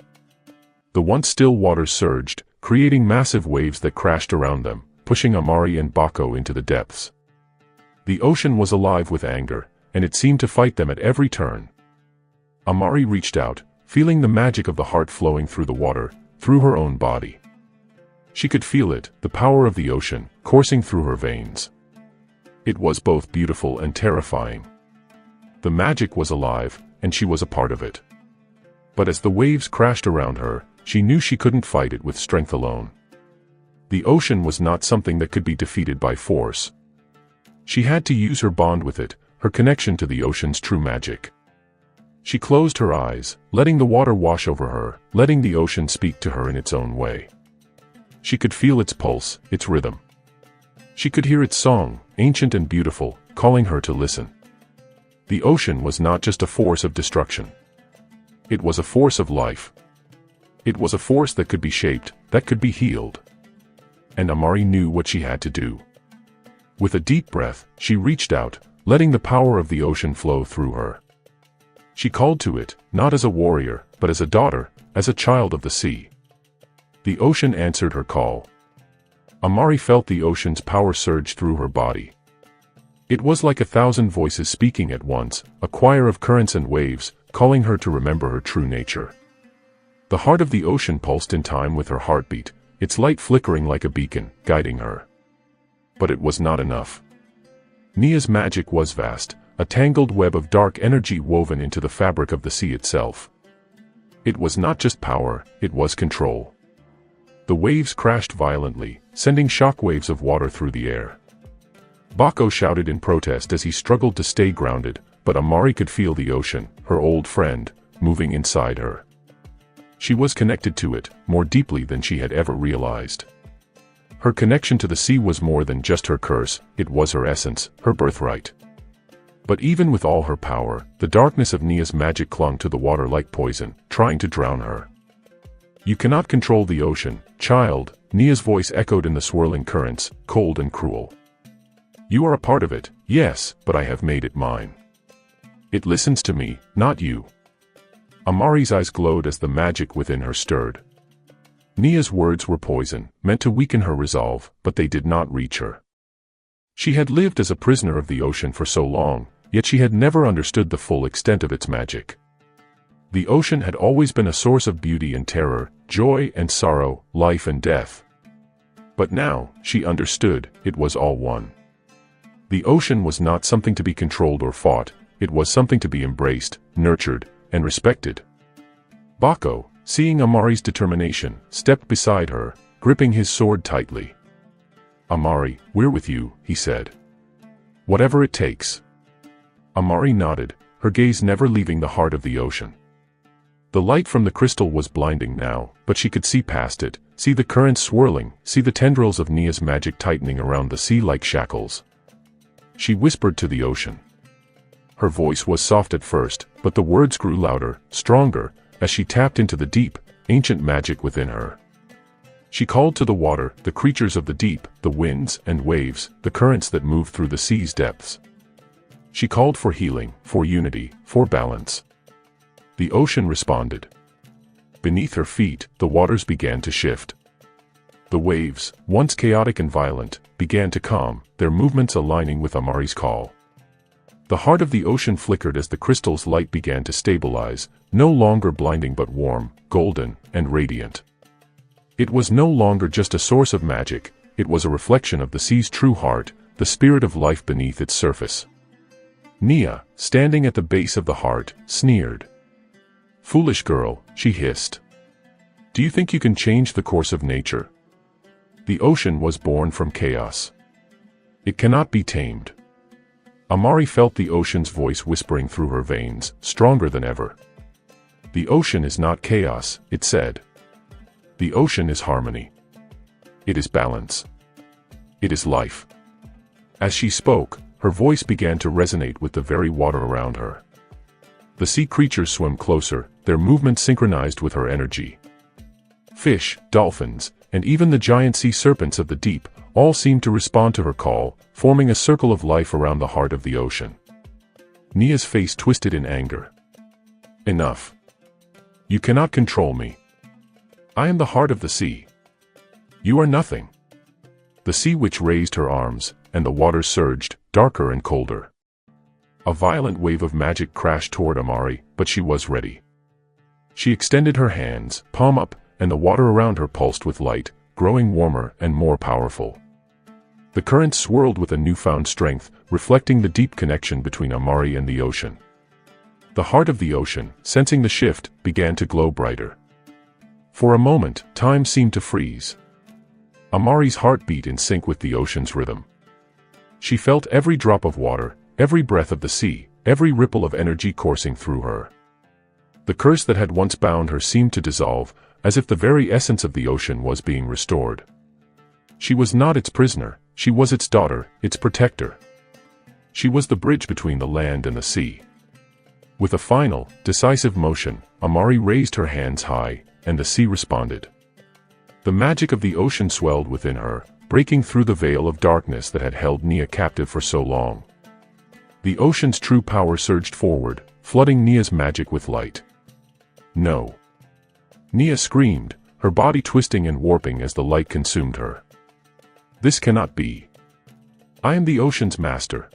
The once still waters surged, creating massive waves that crashed around them, pushing Amari and Bako into the depths. The ocean was alive with anger, and it seemed to fight them at every turn. Amari reached out, feeling the magic of the heart flowing through the water, through her own body. She could feel it, the power of the ocean, coursing through her veins. It was both beautiful and terrifying. The magic was alive, and she was a part of it. But as the waves crashed around her, she knew she couldn't fight it with strength alone. The ocean was not something that could be defeated by force. She had to use her bond with it, her connection to the ocean's true magic. She closed her eyes, letting the water wash over her, letting the ocean speak to her in its own way. She could feel its pulse, its rhythm. She could hear its song, ancient and beautiful, calling her to listen. The ocean was not just a force of destruction. It was a force of life. It was a force that could be shaped, that could be healed. And Amari knew what she had to do. With a deep breath, she reached out, letting the power of the ocean flow through her. She called to it, not as a warrior, but as a daughter, as a child of the sea. The ocean answered her call. Amari felt the ocean's power surge through her body. It was like 1,000 voices speaking at once, a choir of currents and waves, calling her to remember her true nature. The heart of the ocean pulsed in time with her heartbeat, its light flickering like a beacon, guiding her. But it was not enough. Nia's magic was vast, a tangled web of dark energy woven into the fabric of the sea itself. It was not just power, it was control. The waves crashed violently, sending shockwaves of water through the air. Bako shouted in protest as he struggled to stay grounded, but Amari could feel the ocean, her old friend, moving inside her. She was connected to it, more deeply than she had ever realized. Her connection to the sea was more than just her curse, it was her essence, her birthright. But even with all her power, the darkness of Nia's magic clung to the water like poison, trying to drown her. "You cannot control the ocean, child," Nia's voice echoed in the swirling currents, cold and cruel. You are a part of it, yes, but I have made it mine. It listens to me, not you. Amari's eyes glowed as the magic within her stirred. Nia's words were poison, meant to weaken her resolve, but they did not reach her. She had lived as a prisoner of the ocean for so long, yet she had never understood the full extent of its magic. The ocean had always been a source of beauty and terror, joy and sorrow, life and death. But now, she understood, it was all one. The ocean was not something to be controlled or fought, it was something to be embraced, nurtured, and respected. Bako, seeing Amari's determination, stepped beside her, gripping his sword tightly. Amari, we're with you, he said. Whatever it takes. Amari nodded, her gaze never leaving the heart of the ocean. The light from the crystal was blinding now, but she could see past it, see the currents swirling, see the tendrils of Nia's magic tightening around the sea like shackles. She whispered to the ocean. Her voice was soft at first, but the words grew louder, stronger, as she tapped into the deep, ancient magic within her. She called to the water, the creatures of the deep, the winds and waves, the currents that moved through the sea's depths. She called for healing, for unity, for balance. The ocean responded. Beneath her feet, the waters began to shift. The waves, once chaotic and violent, began to calm, their movements aligning with Amari's call. The heart of the ocean flickered as the crystal's light began to stabilize, no longer blinding but warm, golden, and radiant. It was no longer just a source of magic, it was a reflection of the sea's true heart, the spirit of life beneath its surface. Nia, standing at the base of the heart, sneered. Foolish girl, she hissed. Do you think you can change the course of nature? The ocean was born from chaos. It cannot be tamed. Amari felt the ocean's voice whispering through her veins, stronger than ever. The ocean is not chaos, it said. The ocean is harmony. It is balance. It is life. As she spoke, her voice began to resonate with the very water around her. The sea creatures swam closer, their movements synchronized with her energy. Fish, dolphins, and even the giant sea serpents of the deep, all seemed to respond to her call, forming a circle of life around the heart of the ocean. Nia's face twisted in anger. Enough. You cannot control me. I am the heart of the sea. You are nothing. The sea witch raised her arms, and the waters surged, darker and colder. A violent wave of magic crashed toward Amari, but she was ready. She extended her hands, palm up, and the water around her pulsed with light, growing warmer and more powerful. The currents swirled with a newfound strength, reflecting the deep connection between Amari and the ocean. The heart of the ocean, sensing the shift, began to glow brighter. For a moment, time seemed to freeze. Amari's heart beat in sync with the ocean's rhythm. She felt every drop of water, every breath of the sea, every ripple of energy coursing through her. The curse that had once bound her seemed to dissolve, as if the very essence of the ocean was being restored. She was not its prisoner, she was its daughter, its protector. She was the bridge between the land and the sea. With a final, decisive motion, Amari raised her hands high, and the sea responded. The magic of the ocean swelled within her, breaking through the veil of darkness that had held Nia captive for so long. The ocean's true power surged forward, flooding Nia's magic with light. No. Nia screamed, her body twisting and warping as the light consumed her. This cannot be. I am the ocean's master.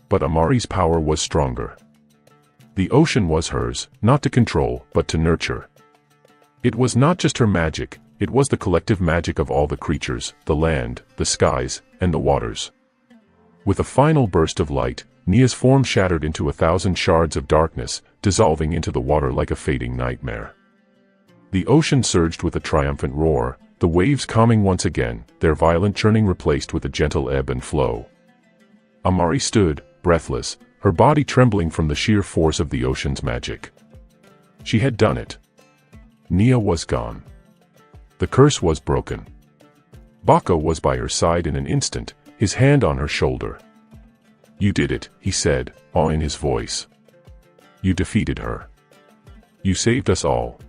But Amari's power was stronger. The ocean was hers, not to control, but to nurture. It was not just her magic, it was the collective magic of all the creatures, the land, the skies, and the waters. With a final burst of light, Nia's form shattered into 1,000 shards of darkness, dissolving into the water like a fading nightmare. The ocean surged with a triumphant roar, the waves calming once again, their violent churning replaced with a gentle ebb and flow. Amari stood, breathless, her body trembling from the sheer force of the ocean's magic. She had done it. Nia was gone. The curse was broken. Bako was by her side in an instant, his hand on her shoulder. You did it, he said, awe in his voice. You defeated her. You saved us all.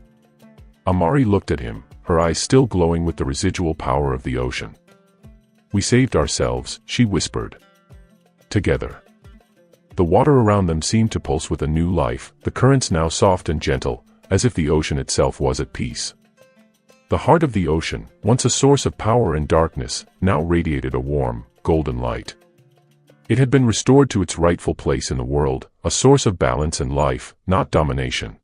Amari looked at him, her eyes still glowing with the residual power of the ocean. "We saved ourselves," she whispered. "Together." The water around them seemed to pulse with a new life, the currents now soft and gentle, as if the ocean itself was at peace. The heart of the ocean, once a source of power and darkness, now radiated a warm, golden light. It had been restored to its rightful place in the world, a source of balance and life, not domination.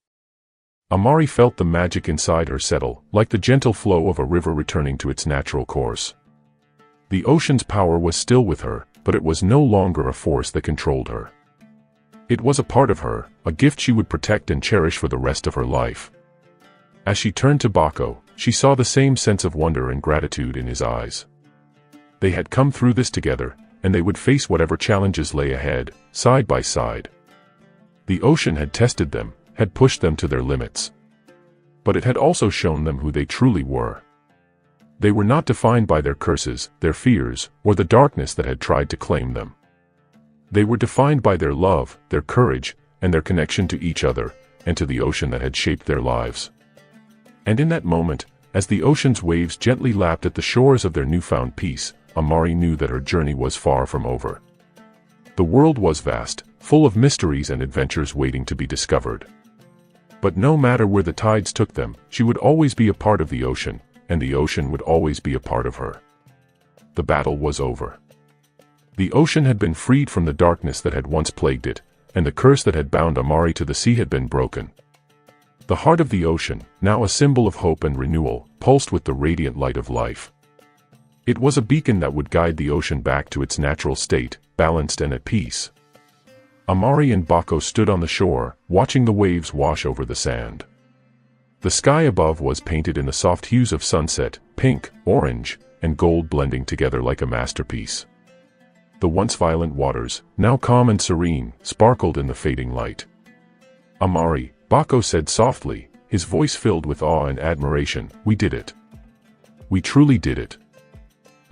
Amari felt the magic inside her settle, like the gentle flow of a river returning to its natural course. The ocean's power was still with her, but it was no longer a force that controlled her. It was a part of her, a gift she would protect and cherish for the rest of her life. As she turned to Bako, she saw the same sense of wonder and gratitude in his eyes. They had come through this together, and they would face whatever challenges lay ahead, side by side. The ocean had tested them, had pushed them to their limits. But it had also shown them who they truly were. They were not defined by their curses, their fears, or the darkness that had tried to claim them. They were defined by their love, their courage, and their connection to each other, and to the ocean that had shaped their lives. And in that moment, as the ocean's waves gently lapped at the shores of their newfound peace, Amari knew that her journey was far from over. The world was vast, full of mysteries and adventures waiting to be discovered. But no matter where the tides took them, she would always be a part of the ocean, and the ocean would always be a part of her. The battle was over. The ocean had been freed from the darkness that had once plagued it, and the curse that had bound Amari to the sea had been broken. The heart of the ocean, now a symbol of hope and renewal, pulsed with the radiant light of life. It was a beacon that would guide the ocean back to its natural state, balanced and at peace. Amari and Bako stood on the shore, watching the waves wash over the sand. The sky above was painted in the soft hues of sunset, pink, orange, and gold blending together like a masterpiece. The once violent waters, now calm and serene, sparkled in the fading light. "Amari," Bako said softly, his voice filled with awe and admiration, "we did it. We truly did it."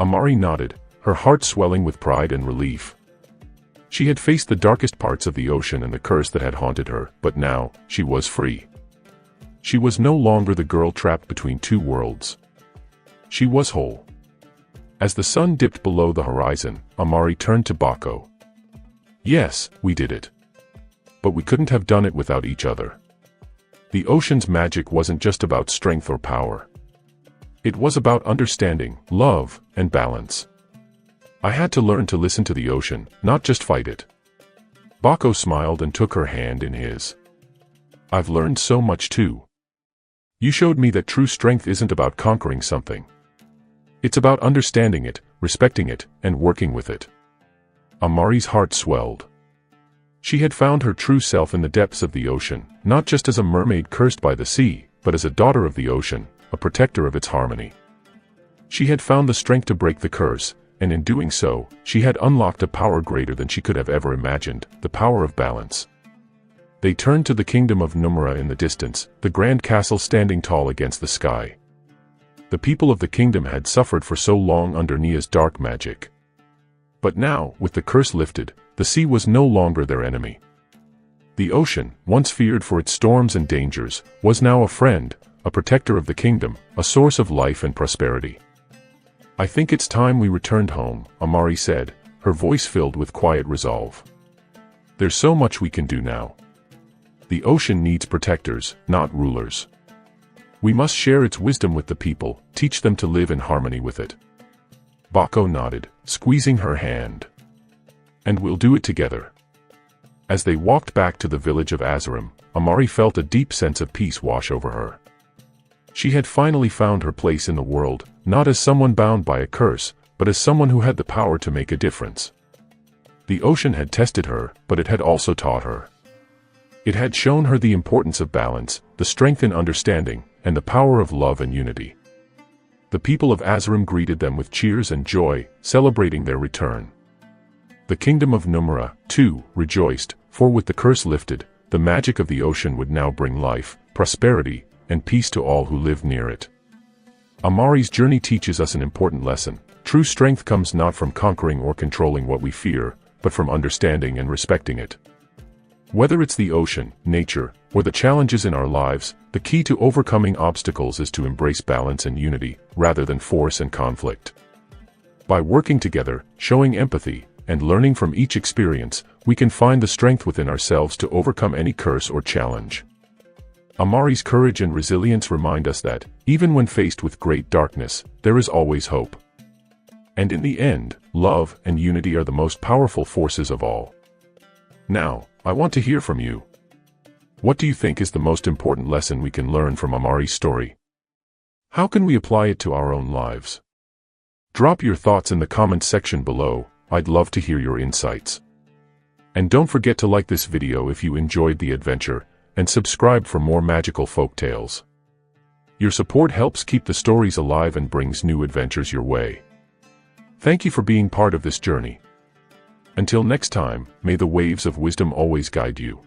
Amari nodded, her heart swelling with pride and relief. She had faced the darkest parts of the ocean and the curse that had haunted her, but now, she was free. She was no longer the girl trapped between two worlds. She was whole. As the sun dipped below the horizon, Amari turned to Bako. "Yes, we did it. But we couldn't have done it without each other. The ocean's magic wasn't just about strength or power. It was about understanding, love, and balance. I had to learn to listen to the ocean, not just fight it." Bako smiled and took her hand in his. "I've learned so much too. You showed me that true strength isn't about conquering something. It's about understanding it, respecting it, and working with it." Amari's heart swelled. She had found her true self in the depths of the ocean, not just as a mermaid cursed by the sea, but as a daughter of the ocean, a protector of its harmony. She had found the strength to break the curse, and in doing so, she had unlocked a power greater than she could have ever imagined, the power of balance. They turned to the kingdom of Numera in the distance, the grand castle standing tall against the sky. The people of the kingdom had suffered for so long under Nia's dark magic. But now, with the curse lifted, the sea was no longer their enemy. The ocean, once feared for its storms and dangers, was now a friend, a protector of the kingdom, a source of life and prosperity. "I think it's time we returned home," Amari said, her voice filled with quiet resolve. "There's so much we can do now. The ocean needs protectors, not rulers. We must share its wisdom with the people, teach them to live in harmony with it." Bako nodded, squeezing her hand. "And we'll do it together." As they walked back to the village of Azarim, Amari felt a deep sense of peace wash over her. She had finally found her place in the world, not as someone bound by a curse, but as someone who had the power to make a difference. The ocean had tested her, but it had also taught her. It had shown her the importance of balance, the strength in understanding, and the power of love and unity. The people of Azarim greeted them with cheers and joy, celebrating their return. The kingdom of Numera, too, rejoiced, for with the curse lifted, the magic of the ocean would now bring life, prosperity, and peace to all who lived near it. Amari's journey teaches us an important lesson. True strength comes not from conquering or controlling what we fear, but from understanding and respecting it. Whether it's the ocean, nature, or the challenges in our lives, the key to overcoming obstacles is to embrace balance and unity, rather than force and conflict. By working together, showing empathy, and learning from each experience, we can find the strength within ourselves to overcome any curse or challenge. Amari's courage and resilience remind us that, even when faced with great darkness, there is always hope. And in the end, love and unity are the most powerful forces of all. Now, I want to hear from you. What do you think is the most important lesson we can learn from Amari's story? How can we apply it to our own lives? Drop your thoughts in the comments section below. I'd love to hear your insights. And don't forget to like this video if you enjoyed the adventure, and subscribe for more magical folk tales. Your support helps keep the stories alive and brings new adventures your way. Thank you for being part of this journey. Until next time, may the waves of wisdom always guide you.